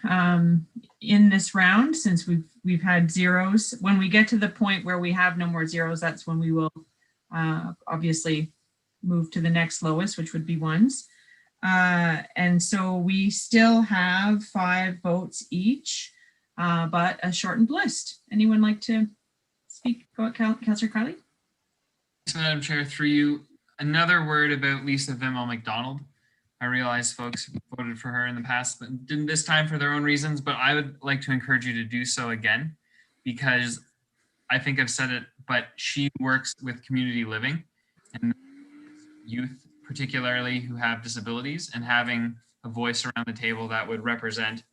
in this round since we've had 0s. When we get to the point where we have no more 0s, that's when we will obviously move to the next lowest, which would be 1s. And so we still have 5 votes each, but a shortened list. Anyone like to speak? Go ahead, Councillor Carly. Madam Chair, through you, another word about Lisa Vimmel McDonald. I realize folks voted for her in the past, but didn't this time for their own reasons, but I would like to encourage you to do so again, because I think I've said it, but she works with community living and youth, particularly who have disabilities, and having a voice around the table that would represent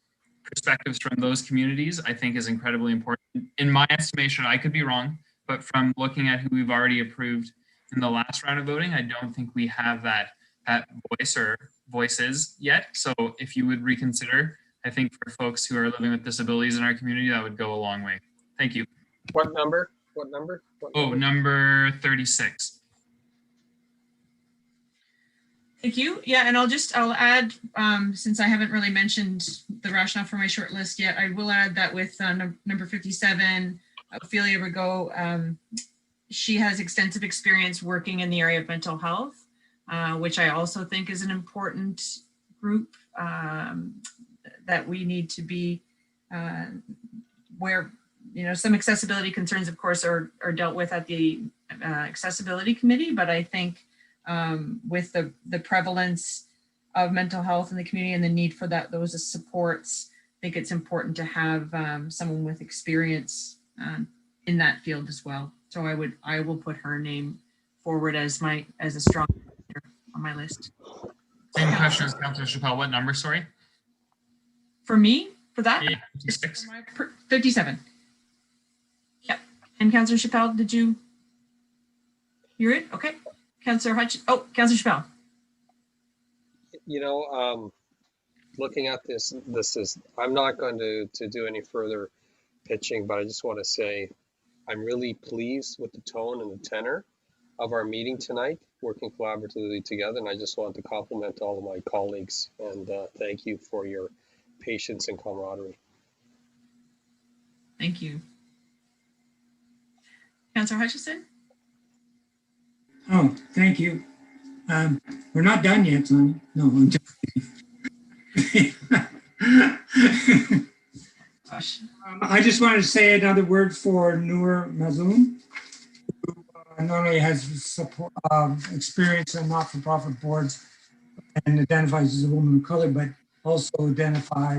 perspectives from those communities, I think is incredibly important. In my estimation, I could be wrong, but from looking at who we've already approved in the last round of voting, I don't think we have that voice or voices yet. So if you would reconsider, I think for folks who are living with disabilities in our community, that would go a long way. Thank you. What number? What number? What Oh, number 36. Thank you. Yeah, and I'll add, since I haven't really mentioned the rationale for my short list yet, I will add that with number 57, Ophelia Rigaud, she has extensive experience working in the area of mental health, which I also think is an important group that we need to be where, some accessibility concerns, of course, are dealt with at the accessibility committee, but I think with the prevalence of mental health in the community and the need for those supports, I think it's important to have someone with experience in that field as well. So I will put her name forward as a strong on my list. Same question as Councillor Chappelle. What number, sorry? For me, for that? Yeah, 56. 57. Yep. And Councillor Chappelle, did you hear it? Okay. Councillor Hutch. Oh, Councillor Chappelle. Looking at this is, I'm not going to do any further pitching, but I just want to say I'm really pleased with the tone and the tenor of our meeting tonight, working collaboratively together. And I just want to compliment all of my colleagues and thank you for your patience and camaraderie. Thank you. Councillor Hutchison. Oh, thank you. We're not done yet, Sani. No, I'm just I just wanted to say another word for Noor Mazoon, who not only has support, experience in not-for-profit boards and identifies as a woman of color, but also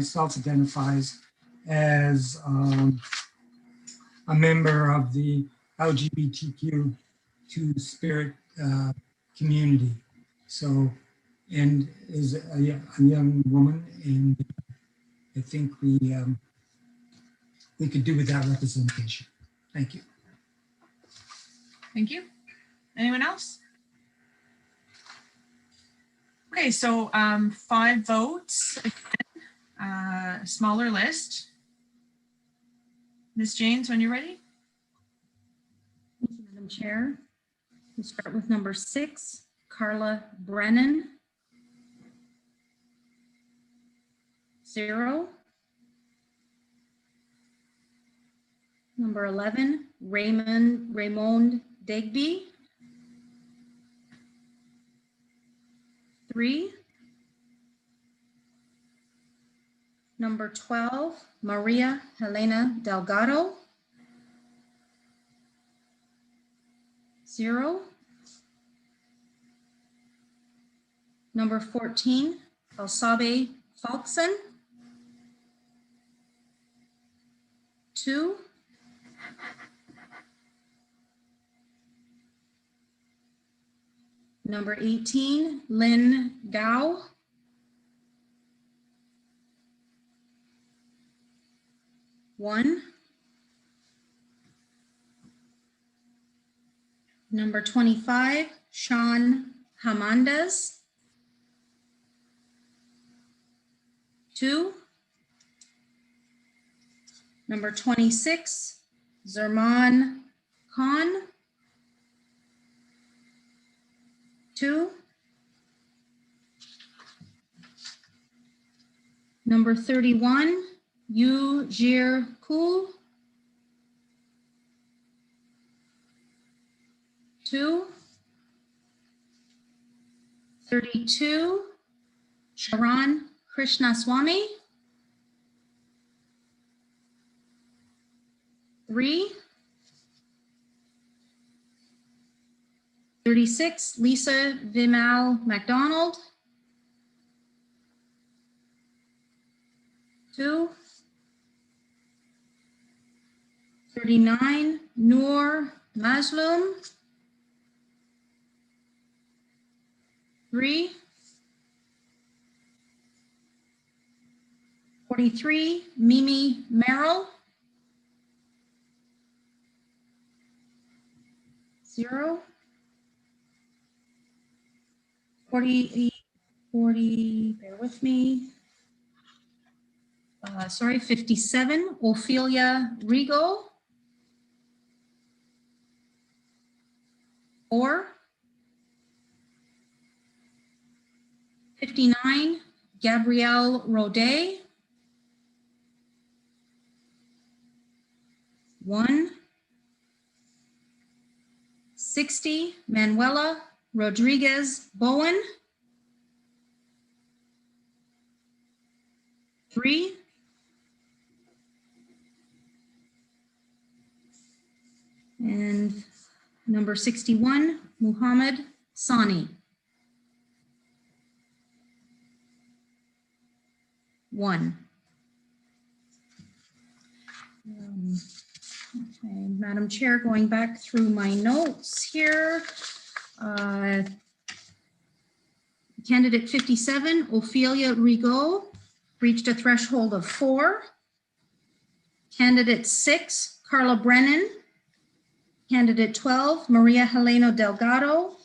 self-identifies as a member of the LGBTQ2 spirit community. So, and is a young woman, and I think we could do with that representation. Thank you. Thank you. Anyone else? Okay, so 5 votes, again, smaller list. Ms. James, when you're ready. Thank you, Madam Chair. We'll start with number 6, Carla Brennan. 0. Number 11, Raymond Digby. 3. Number 12, Maria Helena Delgado. 0. Number 14, Elsabe Falkson. 2. Number 18, Lynn Gao. 1. Number 25, Sean Hamandas. 2. Number 26, Zerman Khan. 2. Number 31, Yu Jir Kul. 2. 32, Sharan Krishnaswamy. 3. 36, Lisa Vimal MacDonald. 2. 39, Noor Mazlum. 3. 43, Mimi Merrill. 0. 40, bear with me. Sorry, 57, Ophelia Rigo. 4. 59, Gabrielle Roday. 1. 60, Manuela Rodriguez Bowen. 3. 61, Muhammad Sani. 1. Okay, Madam Chair, going back through my notes here. Candidate 57, Ophelia Rigaud, reached a threshold of 4. Candidate 6, Carla Brennan. Candidate 12, Maria Helena Delgado.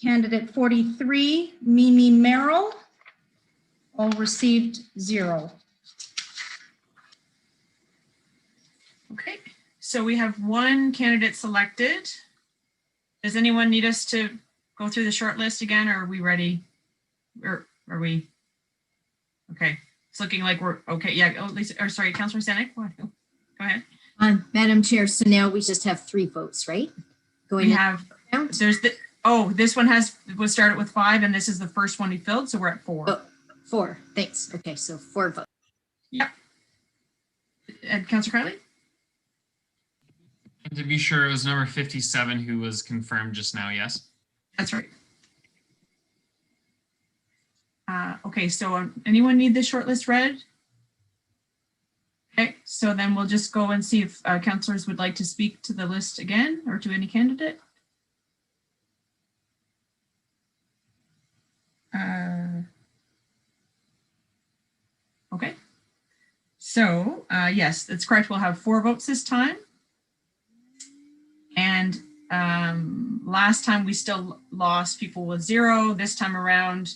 Candidate 43, Mimi Merrill. All received 0. Okay, so we have 1 candidate selected. Does anyone need us to go through the short list again, or are we ready? Or are we? Okay, it's looking like we're okay. Yeah, oh, Lisa, or sorry, Councilor Senek, go ahead. Madam Chair, so now we just have 3 votes, right? We have, there's the, this one was started with 5, and this is the first one he filled, so we're at 4. Oh, 4, thanks. Okay, so 4 votes. Yep. And Councilor Crowley? And to be sure, it was number 57 who was confirmed just now, yes? That's right. Okay, so anyone need the short list read? Okay, so then we'll just go and see if councillors would like to speak to the list again or to any candidate. Okay, so yes, that's correct. We'll have 4 votes this time. And last time we still lost people with 0. This time around,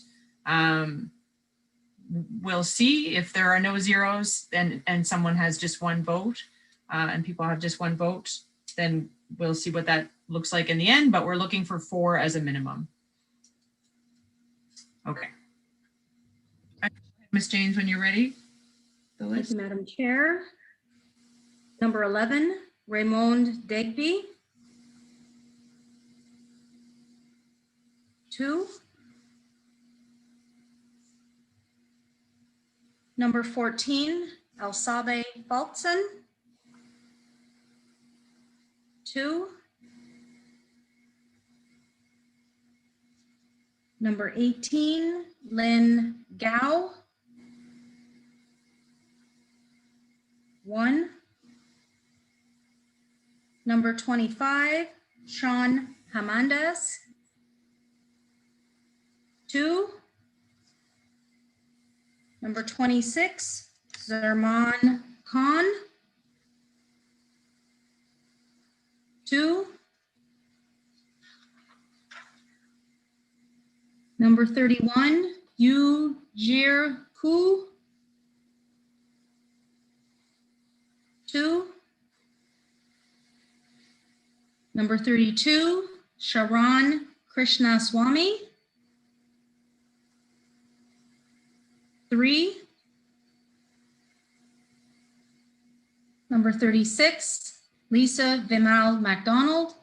we'll see if there are no zeros and someone has just 1 vote and people have just 1 vote, then we'll see what that looks like in the end, but we're looking for 4 as a minimum. Okay. Ms. James, when you're ready. The Thank list. you, Madam Chair. Number 11, Raymond Digby. 2. Number 14, Elsabe Falkson. 2. Number 18, Lynn Gao. 1. Number 25, Sean Hamandas. 2. Number 26, Zerman Khan. 2. Number 31, Yu Jir Ku. 2. Number 32, Sharon Krishnaswamy. 3. Number 36, Lisa Vimal MacDonald.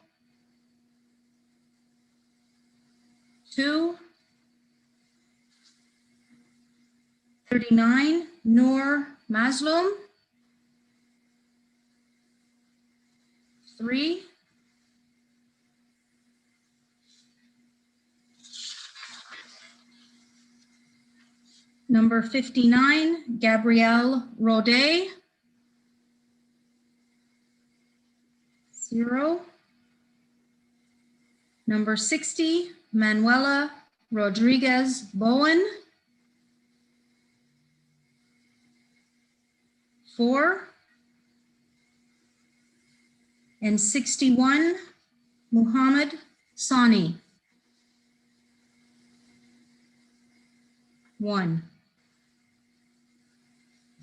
2. 39, Noor Mazlum. 3. Number 59, Gabrielle Roday. 0. Number 60, Manuela Rodriguez Bowen. 4. And 61, Muhammad Sani. 1.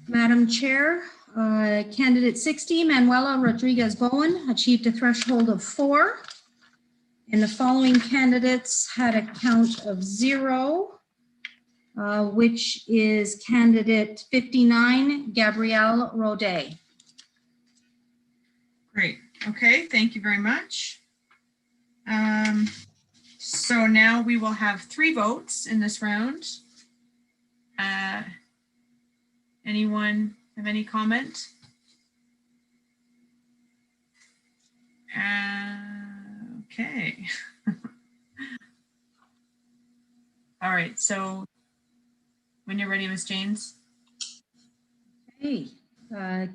Madam Chair, candidate 60, Manuela Rodriguez Bowen, achieved a threshold of 4. And the following candidates had a count of 0, which is candidate 59, Gabrielle Roday. Great. Okay, thank you very much. So now we will have 3 votes in this round. Anyone have any comment? Okay. All right, so when you're ready, Ms. James. Okay,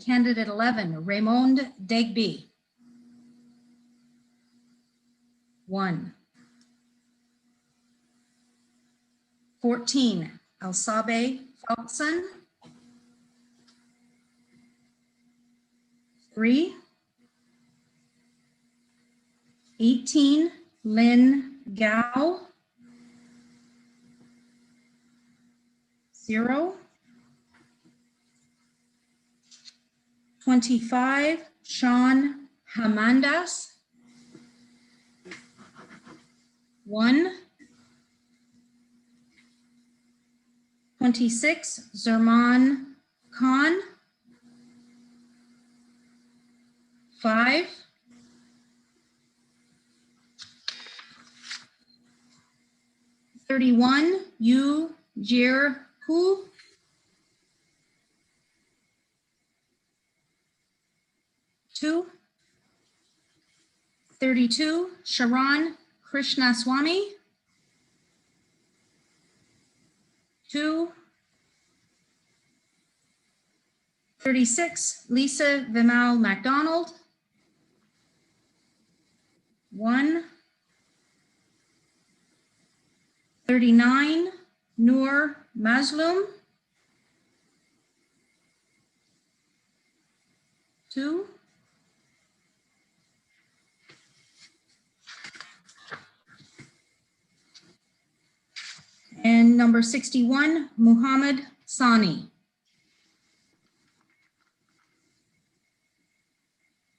candidate 11, Raymond Digby. 1. 14, Elsabe Falkson. 3. 18, Lynn Gao. 0. 25, Sean Hamandas. 1. 26, Zerman Khan. 5. 31, Yu Jir Ku. 2. 32, Sharon Krishnaswamy. 2. 36, Lisa Vimal MacDonald. 1. 39, Noor Mazlum. 2. And number 61, Muhammad Sani.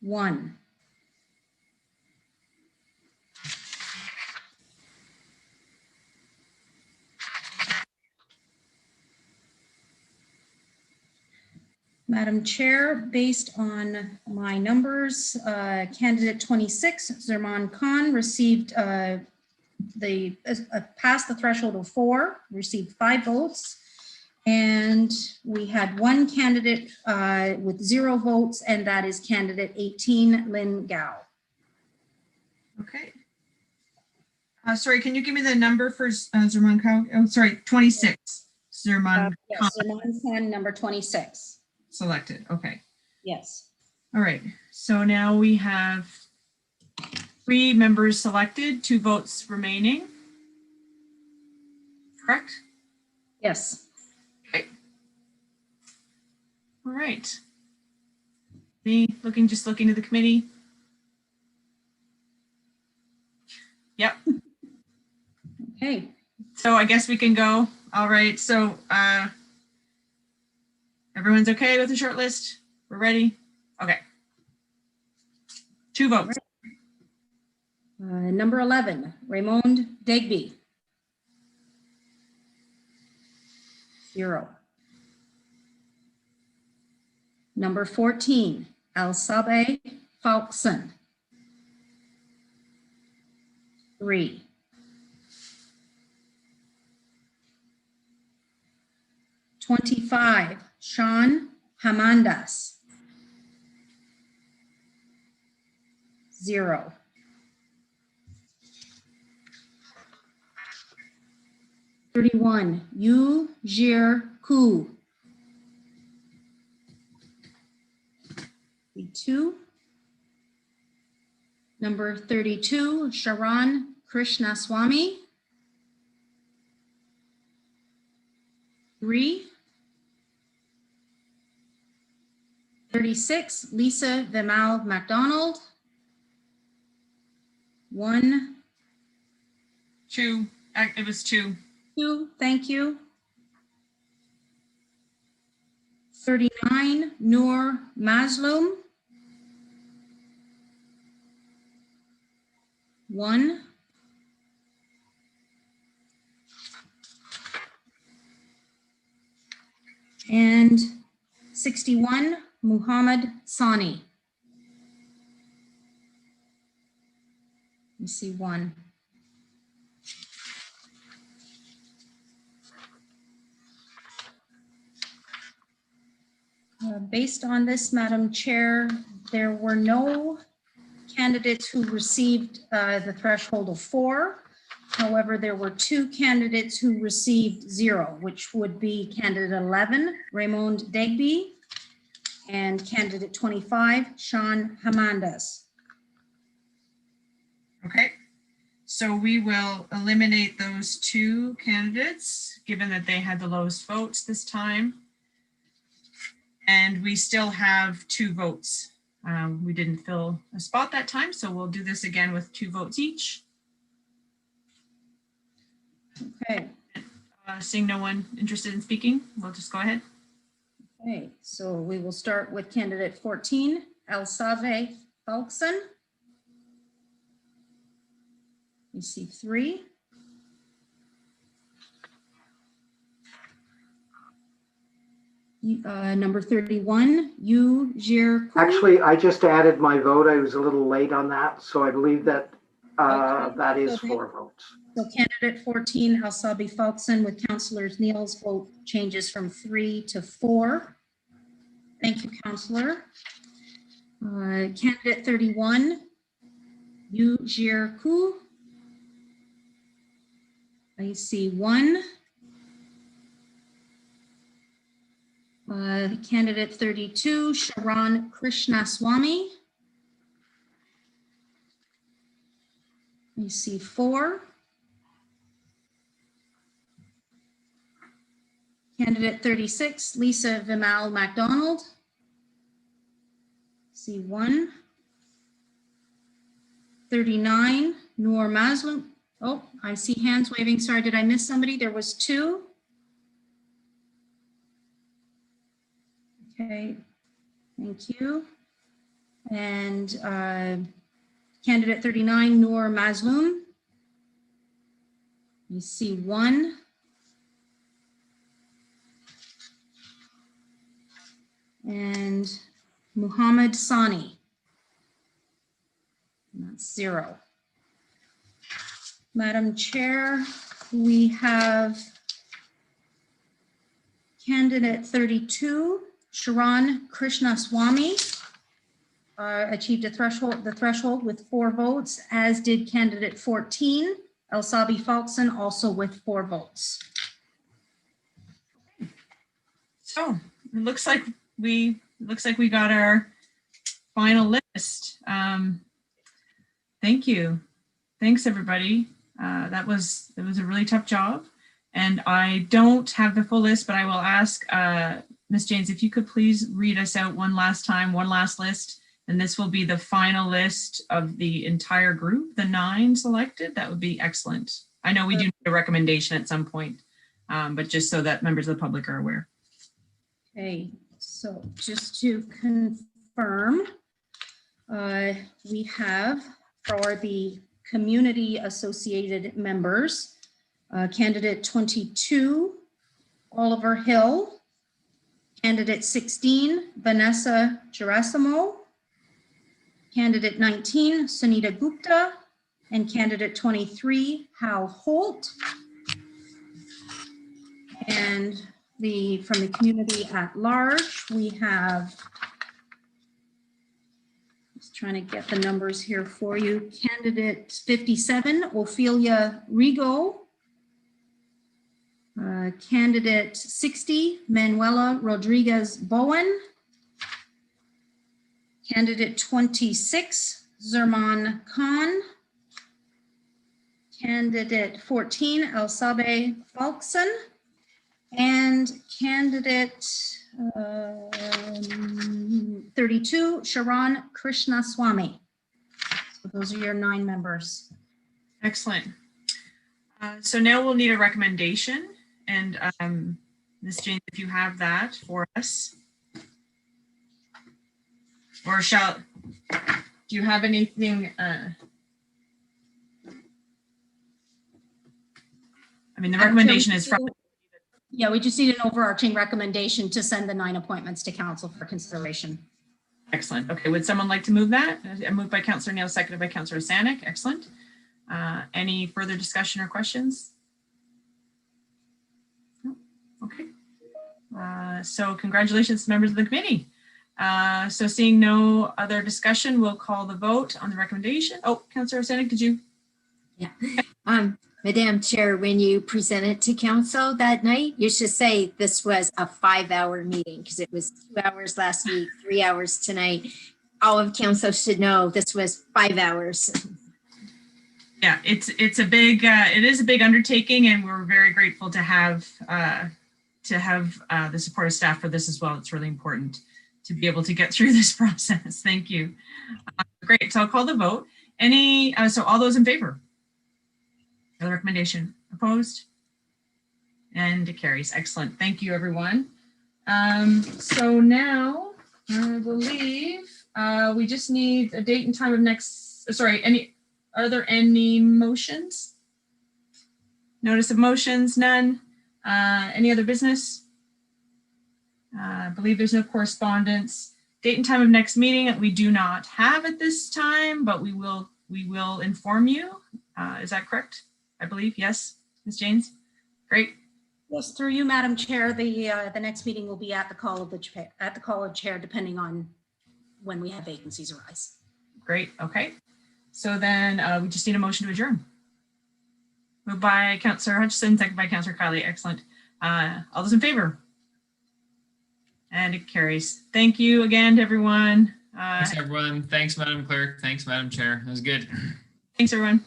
1. Madam Chair, based on my numbers, candidate 26, Zerman Khan, received passed the threshold of 4, received 5 votes. And we had one candidate with 0 votes, and that is candidate 18, Lynn Gao. Okay. Sorry, can you give me the number for Zerman Khan? Oh, sorry, 26. Zerman Yes, Khan Zerman Khan, number 26. selected. Okay. Yes. All right. So now we have 3 members selected, 2 votes remaining. Correct? Yes. Okay. All right. Just looking to the committee. Yep. Okay. So I guess we can go. All right. So everyone's okay with the short list? We're ready? Okay. 2 votes. Number 11, Raymond Digby. 0. Number 14, Alsabe Falkson. 3. (25) Sean Hamandas. 0. (31) Yu Jir Ku. 2. Number 32, Sharan Krishnaswamy. 3. 36, Lisa Vimal MacDonald. 1. 2. It was 2. 2, thank you. 39, Noor Mazloum. 1. 61, Muhammad Sani. Let me see 1. Based on this, Madam Chair, there were no candidates who received the threshold of 4. However, there were 2 candidates who received 0, which would be candidate 11, Raymond Digby, and candidate 25, Sean Hamandas. Okay. So we will eliminate those 2 candidates, given that they had the lowest votes this time. And we still have 2 votes. We didn't fill a spot that time, so we'll do this again with 2 votes each. Okay. Seeing no one interested in speaking, we'll just go ahead. Okay, so we will start with candidate 14, Alsabe Falkson. You see 3. Number 31, Yu Jir Ku. Actually, I just added my vote. I was a little late on that, so I believe that Okay. that is Okay. 4 votes. So candidate 14, Alsabe Falkson, with Councillors Neal's vote changes from 3 to 4. Thank you, Councillor. Candidate 31, Yu Jir Ku. I see 1. Candidate 32, Sharan Krishnaswamy. I see 4. Candidate 36, Lisa Vimal MacDonald. See 1. 39, Noor Mazloum. Oh, I see hands waving. Sorry, did I miss somebody? There was 2. Okay, thank you. And candidate 39, Noor Mazloum. You see 1. And Muhammad Sani. And that's 0. Madam Chair, we have candidate 32, Sharon Krishnaswamy, achieved the threshold with 4 votes, as did candidate 14, Elsabi Falkson, also with 4 votes. So it looks like we got our final list. Thank you. Thanks, everybody. It was a really tough job. And I don't have the full list, but I will ask Ms. Janes, if you could please read us out one last list. And this will be the final list of the entire group, the 9 selected. That would be excellent. I know we do need a recommendation at some point, but just so that members of the public are aware. Okay, so just to confirm, we have for the community associated members, candidate 22, Oliver Hill, candidate 16, Vanessa Garasimo, candidate 19, Sunita Gupta, and candidate 23, Hal Holt. And from the community at large, we have, just trying to get the numbers here for you, candidate 57, Ophelia Rigo, candidate 60, Manuela Rodriguez Bowen, candidate 26, Zerman Khan, candidate 14, Elsabe Falkson, and candidate 32, Sharon Krishnaswamy. So those are your 9 members. Excellent. So now we'll need a recommendation. And Ms. James, if you have that for us. Or do you have anything? I mean, the recommendation is from. Yeah, we just need an overarching recommendation to send the 9 appointments to council for consideration. Excellent. Okay, would someone like to move that? Moved by Councillor Neal, seconded by Councillor Sanik. Excellent. Any further discussion or questions? No? Okay. So congratulations, members of the committee. So seeing no other discussion, we'll call the vote on the recommendation. Oh, Councillor Sanik, did you? Yeah. Madam Chair, when you present it to council that night, you should say this was a 5-hour meeting because it was 2 hours last week, 3 hours tonight. All of council should know this was 5 hours. Yeah, it is a big undertaking, and we're very grateful to have the support of staff for this as well. It's really important to be able to get through this process. Thank you. Great. So I'll call the vote. So all those in favor? The recommendation. Opposed? And it carries. Excellent. Thank you, everyone. So now I believe we just need a date and time of next. Sorry. Are there any motions? Notice of motions? None. Any other business? I believe there's no correspondence. Date and time of next meeting we do not have at this time, but we will inform you. Is that correct? I believe, yes, Ms. Janes. Great. Yes, through you, Madam Chair. The next meeting will be at the call of chair, depending on when we have vacancies arise. Great. Okay. So then we just need a motion to adjourn. Moved by Councillor Hutchison, second by Councillor Kiley. Excellent. All those in favor? And it carries. Thank you again to everyone. Thanks, everyone. Thanks, Madam Clerk. Thanks, Madam Chair. That was good. Thanks, everyone.